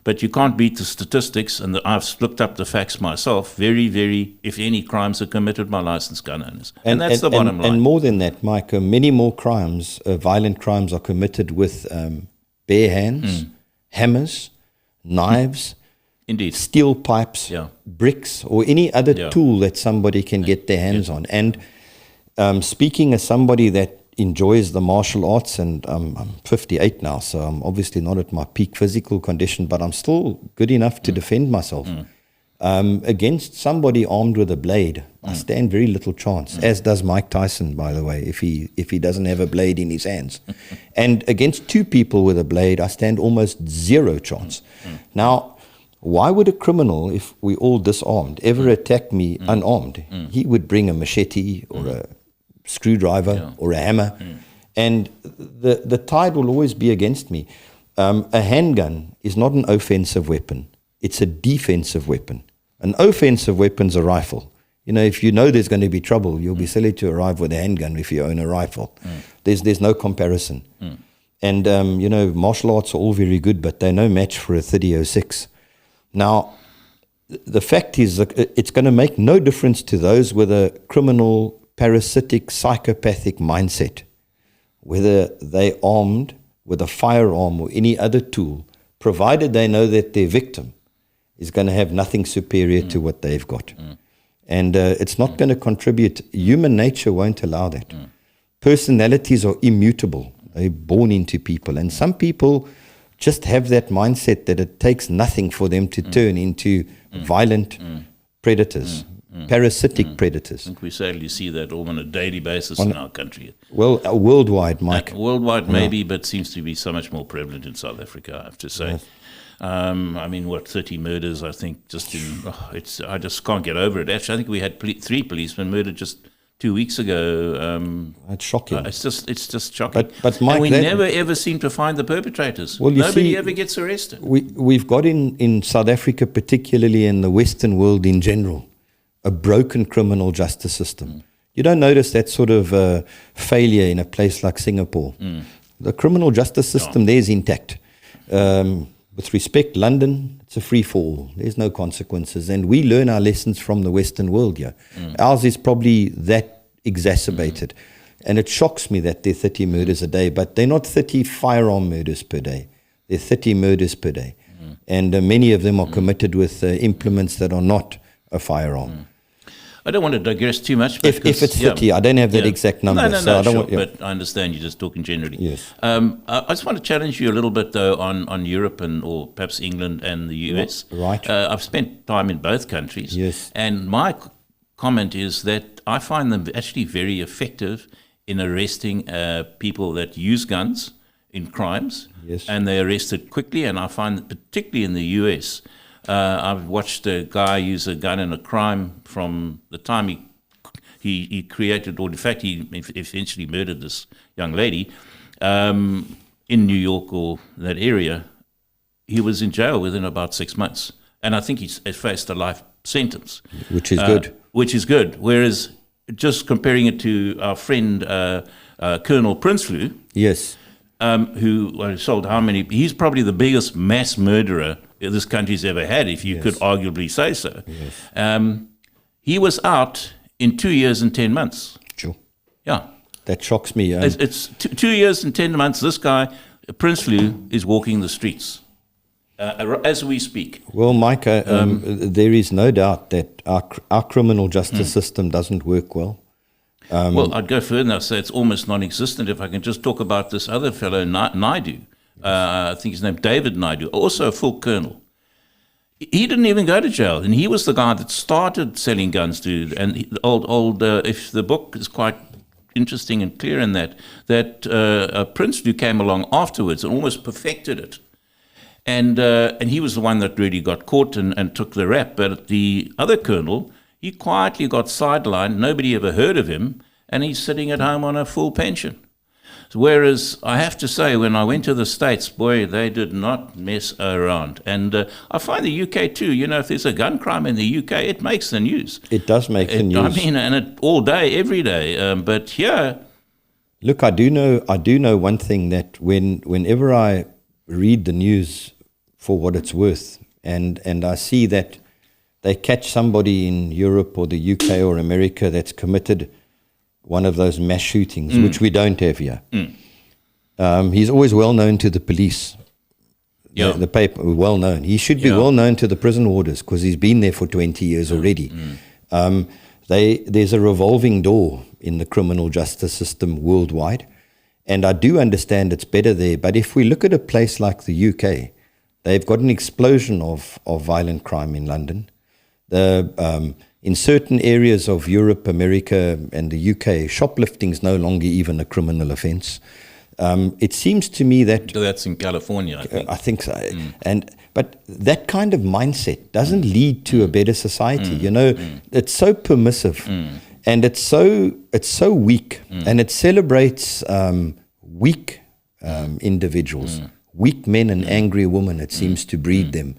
But you can't beat the statistics, and I've looked up the facts myself. Very, very, if any crimes are committed by licensed gun owners. And that's the bottom line. And more than that, Mike, many more crimes, violent crimes, are committed with bare hands, hammers, knives, indeed, steel pipes, bricks, or any other tool that somebody can get their hands on. And speaking as somebody that enjoys the martial arts, and I'm 58 now, so I'm obviously not at my peak physical condition, but I'm still good enough to defend myself. Against somebody armed with a blade, I stand very little chance, as does Mike Tyson, by the way, if he doesn't have a blade in his hands. And against two people with a blade, I stand almost zero chance. Now, why would a criminal, if we all disarmed, ever attack me unarmed? He would bring a machete or a screwdriver or a hammer, and the tide will always be against me. A handgun is not an offensive weapon. It's a defensive weapon. An offensive weapon's a rifle. If you know there's going to be trouble, you'll be silly to arrive with a handgun if you own a rifle. There's no comparison. And, martial arts are all very good, but they're no match for a 30-06. Now, the fact is that it's going to make no difference to those with a criminal, parasitic, psychopathic mindset, whether they're armed with a firearm or any other tool, provided they know that their victim is going to have nothing superior to what they've got. And it's not going to contribute. Human nature won't allow that. Personalities are immutable. They're born into people. And some people just have that mindset that it takes nothing for them to turn into violent predators. Parasitic predators. I think we sadly see that all on a daily basis in our country. Well, worldwide, Mike. Worldwide, maybe, but seems to be so much more prevalent in South Africa, I have to say. Yes. 30 murders, I think, I just can't get over it. Actually, I think we had 3 policemen murdered just 2 weeks ago. It's shocking. It's just shocking. But Mike, and we never ever seem to find the perpetrators. Well, you Nobody see, ever gets arrested. We've got in South Africa, particularly in the Western world in general, a broken criminal justice system. You don't notice that sort of failure in a place like Singapore. The criminal justice system there is intact. With respect, London, it's a free-for-all. There's no consequences. And we learn our lessons from the Western world here. Ours is probably that exacerbated. And it shocks me that there are 30 murders a day, but they're not 30 firearm murders per day. They're 30 murders per day. And many of them are committed with implements that are not a firearm. I don't want to digress too much. If it's 30, I don't have that exact number. No, so I don't sure, want, but I understand you're just talking generally. Yes. I just want to challenge you a little bit, though, on Europe or perhaps England and the US. Right. I've spent time in both countries. Yes. And my comment is that I find them actually very effective in arresting people that use guns in crimes. Yes. And they're arrested quickly. And I find that particularly in the US, I've watched a guy use a gun in a crime from the time he created, or in fact he essentially murdered this young lady in New York or that area. He was in jail within about 6 months, and I think he's faced a life sentence, which is good. Which is good. Whereas, just comparing it to our friend Colonel Prinsloo, Yes. who sold how many? He's probably the biggest mass murderer this country's ever had, if you could arguably say so. Yes. He was out in 2 years and 10 months. Sure. Yeah. That shocks me. It's 2 years and 10 months. This guy, Prinsloo, is walking the streets as we speak. Well, Mike, there is no doubt that our criminal justice system doesn't work well. Well, I'd go further and say it's almost non-existent. If I can just talk about this other fellow, Naidu. I think his name David Naidu, also a full colonel. He didn't even go to jail, and he was the guy that started selling guns to. And if the book is quite interesting and clear in that Prinsloo came along afterwards and almost perfected it, and he was the one that really got caught and took the rap. But the other colonel, he quietly got sidelined. Nobody ever heard of him, and he's sitting at home on a full pension. Whereas I have to say, when I went to the States, boy, they did not mess around. And I find the UK too, if there's a gun crime in the UK, it makes the news. It does make the news. I mean, and it all day, every day. But here... Look, I do know one thing, that whenever I read the news for what it's worth, and I see that they catch somebody in Europe or the UK or America that's committed one of those mass shootings, which we don't have here. He's always well known to the police. Yeah. The paper, well known. He should be well known to the prison warders, because he's been there for 20 years already. There's a revolving door in the criminal justice system worldwide, and I do understand it's better there. But if we look at a place like the UK, they've got an explosion of violent crime in London. In certain areas of Europe, America, and the UK, shoplifting is no longer even a criminal offence. It seems to me that... That's in California, I think. I think so. But that kind of mindset doesn't lead to a better society. It's so permissive, and it's so weak, and it celebrates weak individuals. Weak men and angry women, it seems to breed them.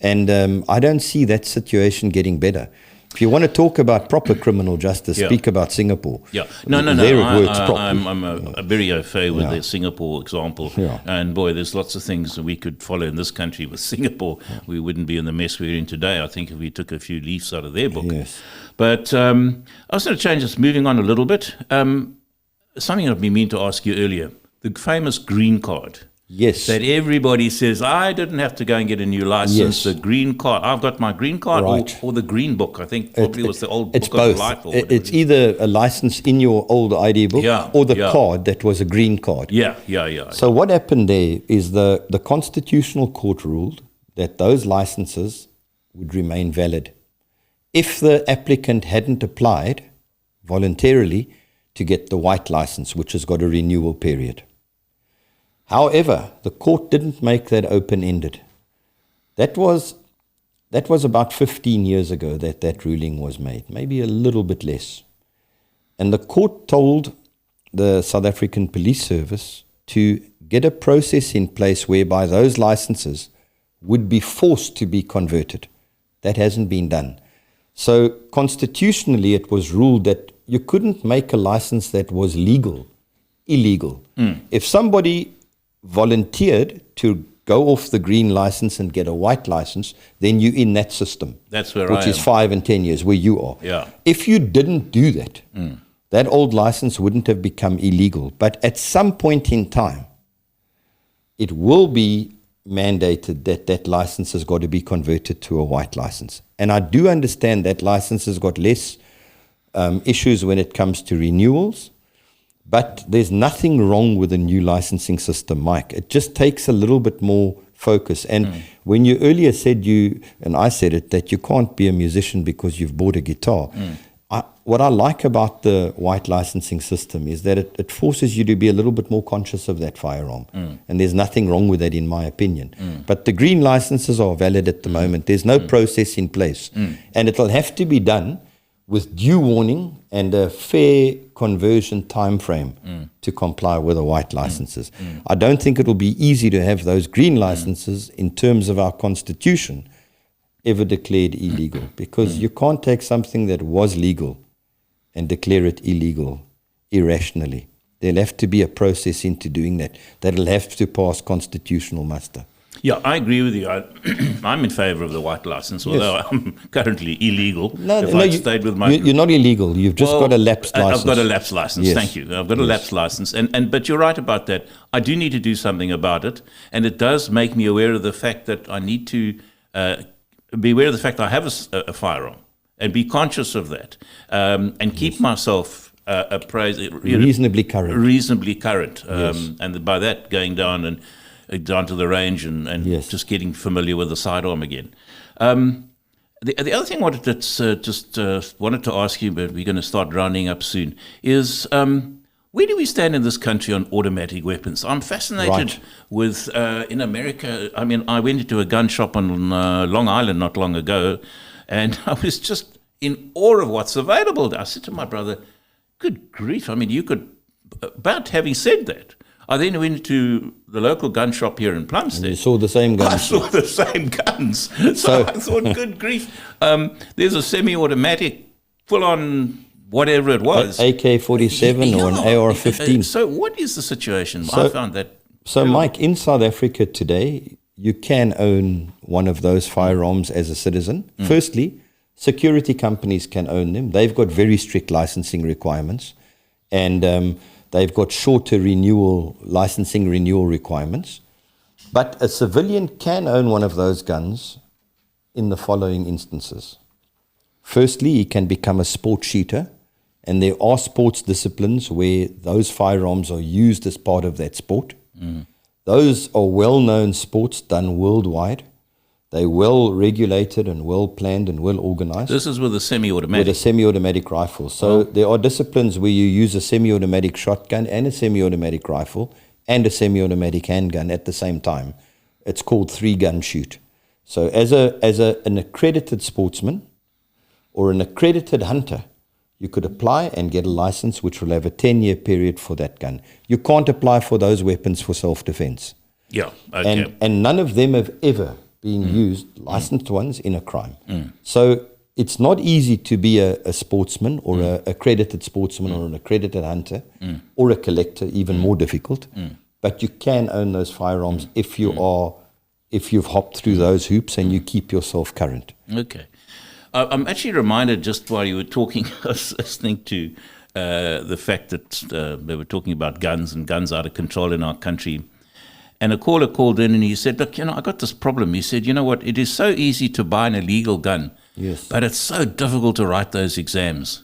And I don't see that situation getting better. If you want to talk about proper criminal justice, speak about Singapore. Yeah, no. There it works properly. I'm very au fait with the Singapore example. Yeah. And boy, there's lots of things that we could follow in this country with Singapore. We wouldn't be in the mess we're in today, I think, if we took a few leaves out of their book. Yes. But I was going to change this, moving on a little bit. Something I've been meaning to ask you earlier, the famous green card. Yes. That everybody says, I didn't have to go and get a new license, the green card. I've got my green card, or the green book. I think probably was the old book both. of life. Or it's either a license in your old ID book or the card that was a green card. Yeah. So what happened there is the Constitutional Court ruled that those licenses would remain valid if the applicant hadn't applied voluntarily to get the white license, which has got a renewal period. However, the court didn't make that open-ended. That was about 15 years ago that ruling was made, maybe a little bit less. And the court told the South African Police Service to get a process in place whereby those licenses would be forced to be converted. That hasn't been done. So constitutionally, it was ruled that you couldn't make a license that was legal, illegal. If somebody volunteered to go off the green license and get a white license, then you're in that system. That's where which I is am. 5 and 10 years, where you are. Yeah. If you didn't do that, that old license wouldn't have become illegal. But at some point in time, it will be mandated that that license has got to be converted to a white license. And I do understand that license has got less issues when it comes to renewals, but there's nothing wrong with a new licensing system, Mike. It just takes a little bit more focus. And when you earlier said and I said it, that you can't be a musician because you've bought a guitar, what I like about the white licensing system is that it forces you to be a little bit more conscious of that firearm. And there's nothing wrong with that, in my opinion. But the green licenses are valid at the moment. There's no process in place. And it'll have to be done with due warning and a fair conversion time frame to comply with the white licenses. I don't think it'll be easy to have those green licenses in terms of our constitution ever declared illegal, because you can't take something that was legal and declare it illegal irrationally. There'll have to be a process into doing that. That'll have to pass constitutional muster. Yeah, I agree with you. I'm in favour of the white license, although I'm currently illegal. Stayed with my... You're not illegal. You've just got a lapsed license. I've got a lapsed license. Yes. Thank you. I've got a lapsed license. But you're right about that. I do need to do something about it. And it does make me aware of the fact that I need to be aware of the fact that I have a firearm and be conscious of that and keep myself appraised. Reasonably current. Reasonably current. And by that, going down and down to the range and just getting familiar with the sidearm again. The other thing I wanted to wanted to ask you, but we're going to start rounding up soon, is where do we stand in this country on automatic weapons? I'm fascinated with, in America, I mean, I went into a gun shop on Long Island not long ago, and I was just in awe of what's available. I said to my brother, good grief, I mean, you could, but having said that, I then went to the local gun shop here in Plumstead. You saw the same guns. I saw the same guns. So I thought, good grief, there's a semi-automatic, full-on whatever it was. AK-47 or an AR-15. So what is the situation? I found that... So, Mike, in South Africa today, you can own one of those firearms as a citizen. Firstly, security companies can own them. They've got very strict licensing requirements. And they've got shorter licensing renewal requirements. But a civilian can own one of those guns in the following instances. Firstly, he can become a sport shooter, and there are sports disciplines where those firearms are used as part of that sport. Those are well-known sports done worldwide. They're well regulated and well planned and well organized. This is with a semi-automatic. With a semi-automatic rifle. So there are disciplines where you use a semi-automatic shotgun and a semi-automatic rifle and a semi-automatic handgun at the same time. It's called 3-gun shoot. So as an accredited sportsman or an accredited hunter, you could apply and get a license which will have a 10-year period for that gun. You can't apply for those weapons for self-defense. Yeah, okay. And none of them have ever being used, licensed ones, in a crime. So it's not easy to be a sportsman or an accredited sportsman or an accredited hunter or a collector, even more difficult. But you can own those firearms if you've hopped through those hoops and you keep yourself current. Okay. I'm actually reminded, just while you were talking, I was listening to the fact that they were talking about guns and guns out of control in our country. And a caller called in and he said, look, I got this problem. He said, you know what, it is so easy to buy an illegal gun, but it's so difficult to write those exams.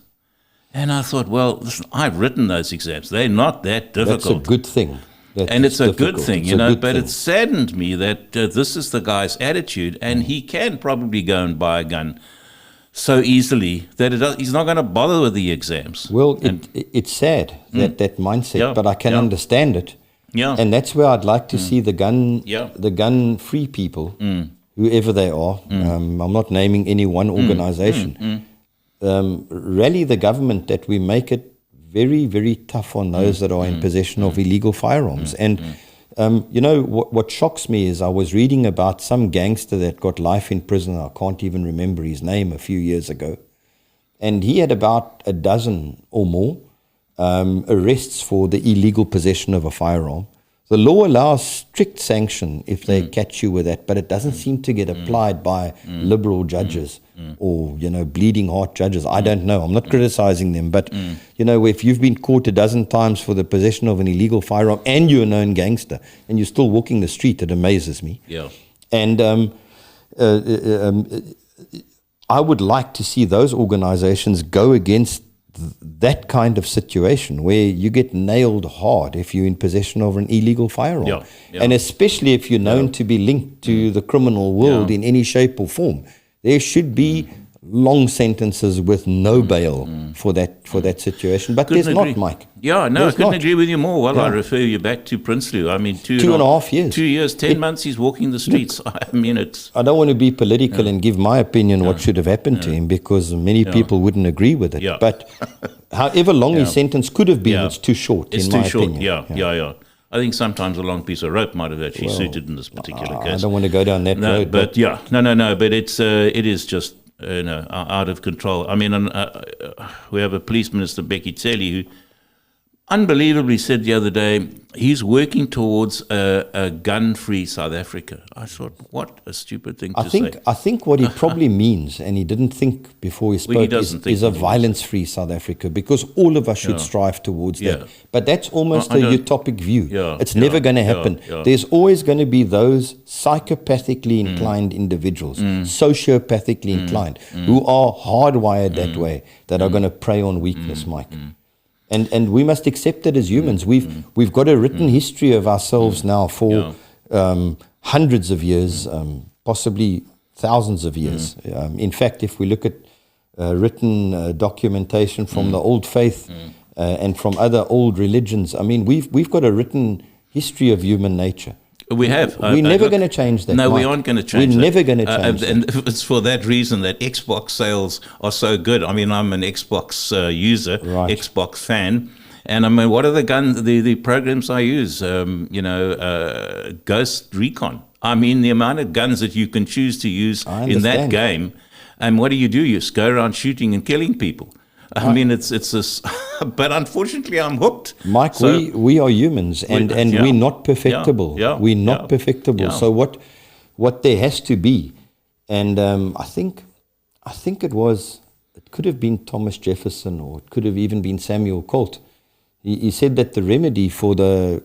And I thought, well, listen, I've written those exams. They're not that difficult. That's a good thing. It's a good thing, but it saddened me that this is the guy's attitude, and he can probably go and buy a gun so easily that he's not going to bother with the exams. Well, it's sad, that mindset, but I can understand it. Yeah. And that's where I'd like to see the gun-free people, whoever they are. I'm not naming any one organization. Rally the government that we make it very, very tough on those that are in possession of illegal firearms. And, you know, what shocks me is I was reading about some gangster that got life in prison. I can't even remember his name a few years ago. And he had about a dozen or more arrests for the illegal possession of a firearm. The law allows strict sanction if they catch you with that, but it doesn't seem to get applied by liberal judges or, you know, bleeding heart judges. I don't know. I'm not criticizing them, but, you know, if you've been caught a dozen times for the possession of an illegal firearm and you're a known gangster and you're still walking the street, it amazes me. Yeah. And I would like to see those organizations go against that kind of situation where you get nailed hard if you're in possession of an illegal firearm. Yeah, yeah. And especially if you're known to be linked to the criminal world in any shape or form. There should be long sentences with no bail for that situation. But there's not, Mike. Yeah, no, There's I couldn't not. agree with you more. Well, Yeah. I refer you back to Prinsloo. I mean, 2.5 years. 2 years, 10 months he's walking the streets. I mean, it's... I don't want to be political and give my opinion what should have happened to him because many people wouldn't agree with it. Yeah. But however long his sentence could have been, it's too short, It's in too my short. opinion. Yeah. I think sometimes a long piece of rope might have actually suited in this particular I case. don't want to go down that No, road. but yeah, no. But it is just out of control. I mean, we have a police minister, Becky Tseli, who unbelievably said the other day he's working towards a gun-free South Africa. I thought, what a stupid thing to say. I think what he probably means, and he didn't think before he spoke, is a violence-free South Africa, because all of us should strive towards that. But that's almost a utopic view. It's never going to happen. There's always going to be those psychopathically inclined individuals, sociopathically inclined, who are hardwired that way, that are going to prey on weakness, Mike. And we must accept it as humans. We've got a written history of ourselves now for hundreds of years, possibly thousands of years. In fact, if we look at written documentation from the old faith and from other old religions, I mean, we've got a written history of human nature. We have. We're never going to change that. No, Mike. we aren't going to change We're that. never going to change that. And it's for that reason that Xbox sales are so good. I mean, I'm an Xbox user, Right. Xbox fan. And I mean, what are the guns, the programs I use? Ghost Recon. I mean, the amount of guns that you can choose to use in that understand. game. And what do? You just go around shooting and killing people. I mean, it's this, but unfortunately, I'm hooked. Mike, So- we are humans, and we're not perfectible. We're not perfectible. Yeah. So what there has to be, and I think it could have been Thomas Jefferson, or it could have even been Samuel Colt. He said that the remedy for the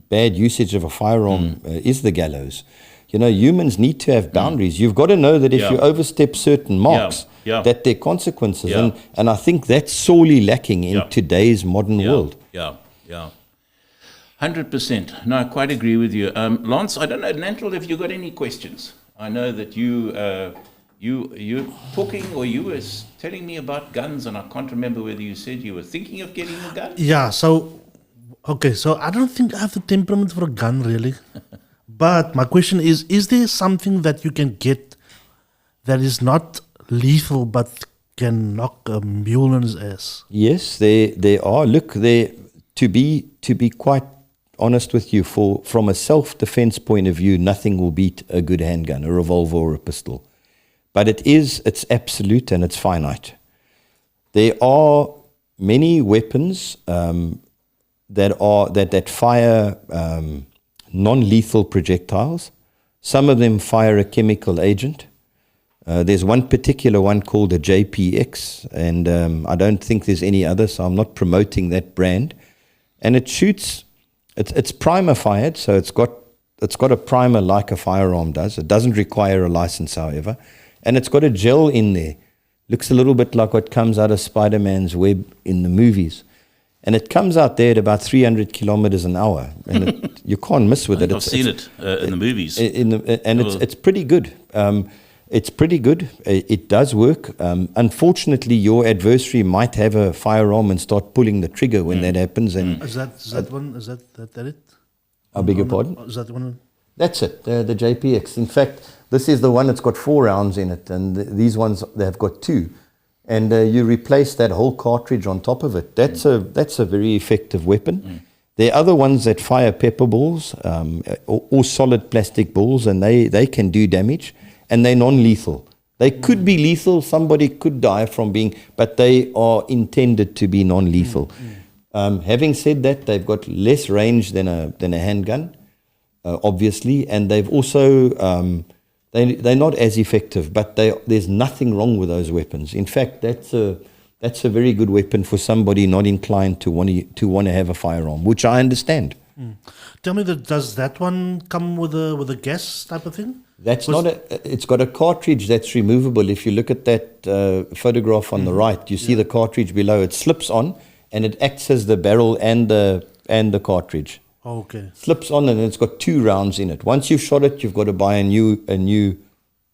bad usage of a firearm is the gallows. You know, humans need to have boundaries. You've got to know that if you overstep certain marks, that there are consequences. And I think that's sorely lacking in today's modern world. Yeah. 100%. No, I quite agree with you. Lance, I don't know, Nantle, if you got any questions. I know that you're talking, or you were telling me about guns, and I can't remember whether you said you were thinking of getting a gun. Yeah, so I don't think I have the temperament for a gun, really. But my question is there something that you can get that is not lethal but can knock a mule on his ass? Yes, there are. Look, to be quite honest with you, from a self-defense point of view, nothing will beat a good handgun, a revolver or a pistol. But it's absolute and it's finite. There are many weapons that fire non-lethal projectiles. Some of them fire a chemical agent. There's one particular one called a JPX, and I don't think there's any other, so I'm not promoting that brand. And it shoots. It's primer fired, so it's got a primer like a firearm does. It doesn't require a license, however, and it's got a gel in there. Looks a little bit like what comes out of Spider-Man's web in the movies. And it comes out there at about 300 kilometers an hour, and you can't miss with it. I've seen it in the movies. It's pretty good. It's pretty good. It does work. Unfortunately, your adversary might have a firearm and start pulling the trigger when that happens. And Is that one? Is that it? I beg your pardon? Is that one? That's it, the JPX. In fact, this is the one that's got 4 rounds in it, and these ones, they have got 2. and you replace that whole cartridge on top of it. That's a very effective weapon. There are other ones that fire pepper balls or solid plastic balls, and they can do damage, and they're non-lethal. They could be lethal. Somebody could die from being, but they are intended to be non-lethal. Having said that, they've got less range than a handgun, obviously, and they've also they're not as effective. But there's nothing wrong with those weapons. In fact, that's a very good weapon for somebody not inclined to want to have a firearm, which I understand. Tell me, does that one come with a gas type of thing? That's not it's got a cartridge that's removable. If you look at that photograph on the right, you see the cartridge below. It slips on, and it acts as the barrel and the cartridge. Okay. Slips on, and it's got 2 rounds in it. Once you've shot it, you've got to buy a new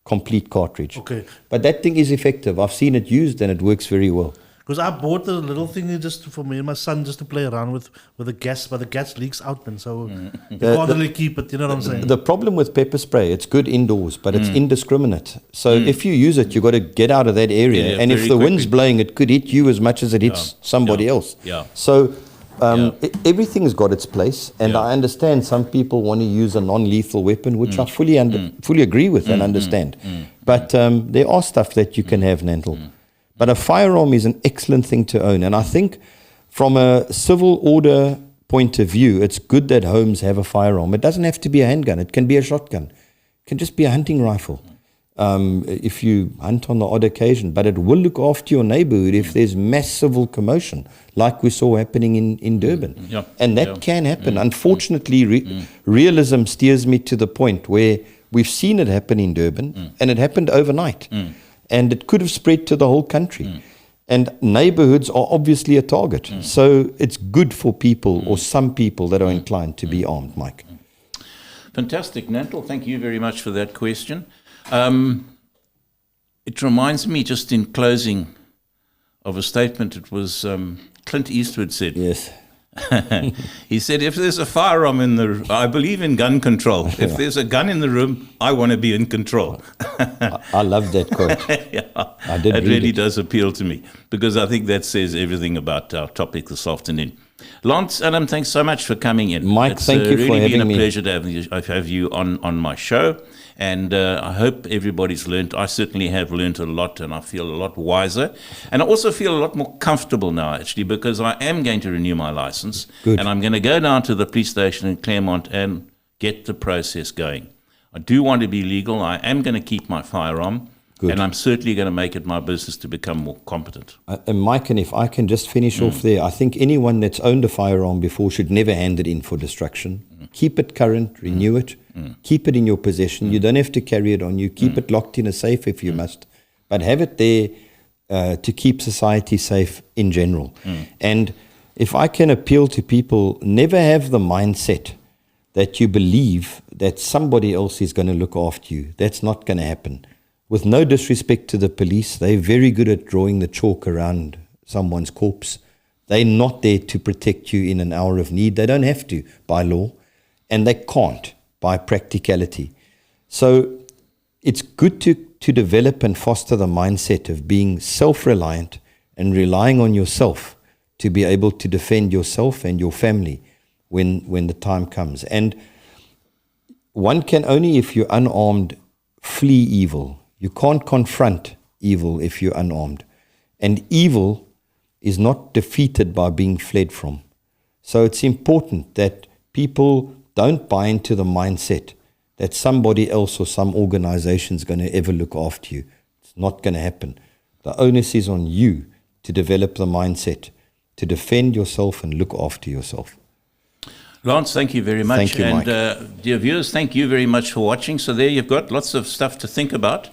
complete cartridge. Okay. But that thing is effective. I've seen it used, and it works very well. Because I bought the little thing just for me and my son just to play around with the gas, but the gas leaks out, man. So you can't really keep it. You know what I'm saying? The problem with pepper spray, it's good indoors, but it's indiscriminate. So if you use it, you've got to get out of that area. Yeah, and if very the wind's quickly. blowing, it could hit you as much as it hits somebody else. Yeah. So everything's got its place. And I understand some people want to use a non-lethal weapon, which I fully agree with and understand. But there are stuff that you can have, Nantle. But a firearm is an excellent thing to own. And I think from a civil order point of view, it's good that homes have a firearm. It doesn't have to be a handgun. It can be a shotgun. It can just be a hunting rifle if you hunt on the odd occasion. But it will look after your neighborhood if there's mass civil commotion, like we saw happening in Durban. And that can happen. Unfortunately, realism steers me to the point where we've seen it happen in Durban, and it happened overnight. And it could have spread to the whole country. And neighborhoods are obviously a target. So it's good for people or some people that are inclined to be armed, Mike. Fantastic, Nantle. Thank you very much for that question. It reminds me, just in closing, of a statement. It was Clint Eastwood said. Yes. He said, if there's a firearm in the room, I believe in gun control. If there's a gun in the room, I want to be in control. I love that quote. I did it read really it. does appeal to me, because I think that says everything about our topic this afternoon. Lance, Allam, thanks so much for coming in. Mike, thank you for really having been me. a pleasure to have you on my show. And I hope everybody's learned. I certainly have learned a lot, and I feel a lot wiser. And I also feel a lot more comfortable now, actually, because I am going to renew my license. Good. And I'm going to go down to the police station in Claremont and get the process going. I do want to be legal. I am going to keep my firearm. Good. And I'm certainly going to make it my business to become more competent. And Mike, and if I can just finish off there, I think anyone that's owned a firearm before should never hand it in for destruction. Keep it current, renew it, keep it in your possession. You don't have to carry it on you. Keep it locked in a safe if you must, but have it there to keep society safe in general. And if I can appeal to people, never have the mindset that you believe that somebody else is going to look after you. That's not going to happen. With no disrespect to the police, they're very good at drawing the chalk around someone's corpse. They're not there to protect you in an hour of need. They don't have to by law, and they can't by practicality. So it's good to develop and foster the mindset of being self-reliant and relying on yourself to be able to defend yourself and your family when the time comes. And one can only, if you're unarmed, flee evil. You can't confront evil if you're unarmed. And evil is not defeated by being fled from. So it's important that people don't buy into the mindset that somebody else or some organization is going to ever look after you. It's not going to happen. The onus is on you to develop the mindset to defend yourself and look after yourself. Lance, thank you very much. Thank you, Mike. And dear viewers, thank you very much for watching. So there you've got lots of stuff to think about.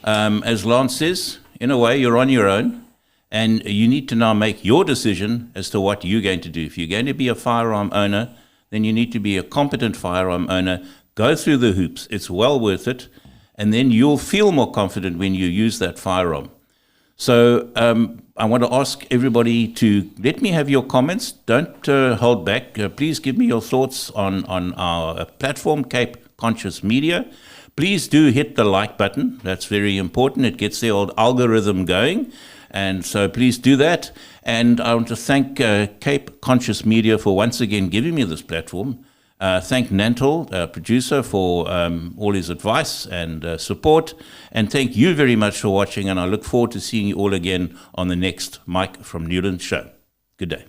As Lance says, in a way, you're on your own, and you need to now make your decision as to what you're going to do. If you're going to be a firearm owner, then you need to be a competent firearm owner. Go through the hoops. It's well worth it. And then you'll feel more confident when you use that firearm. So I want to ask everybody to let me have your comments. Don't hold back. Please give me your thoughts on our platform, Cape Conscious Media. Please do hit the like button. That's very important. It gets the old algorithm going. And so please do that. And I want to thank Cape Conscious Media for once again giving me this platform. Thank Nantal, producer, for all his advice and support. And thank you very much for watching. And I look forward to seeing you all again on the next Mike from Newlands show. Good day.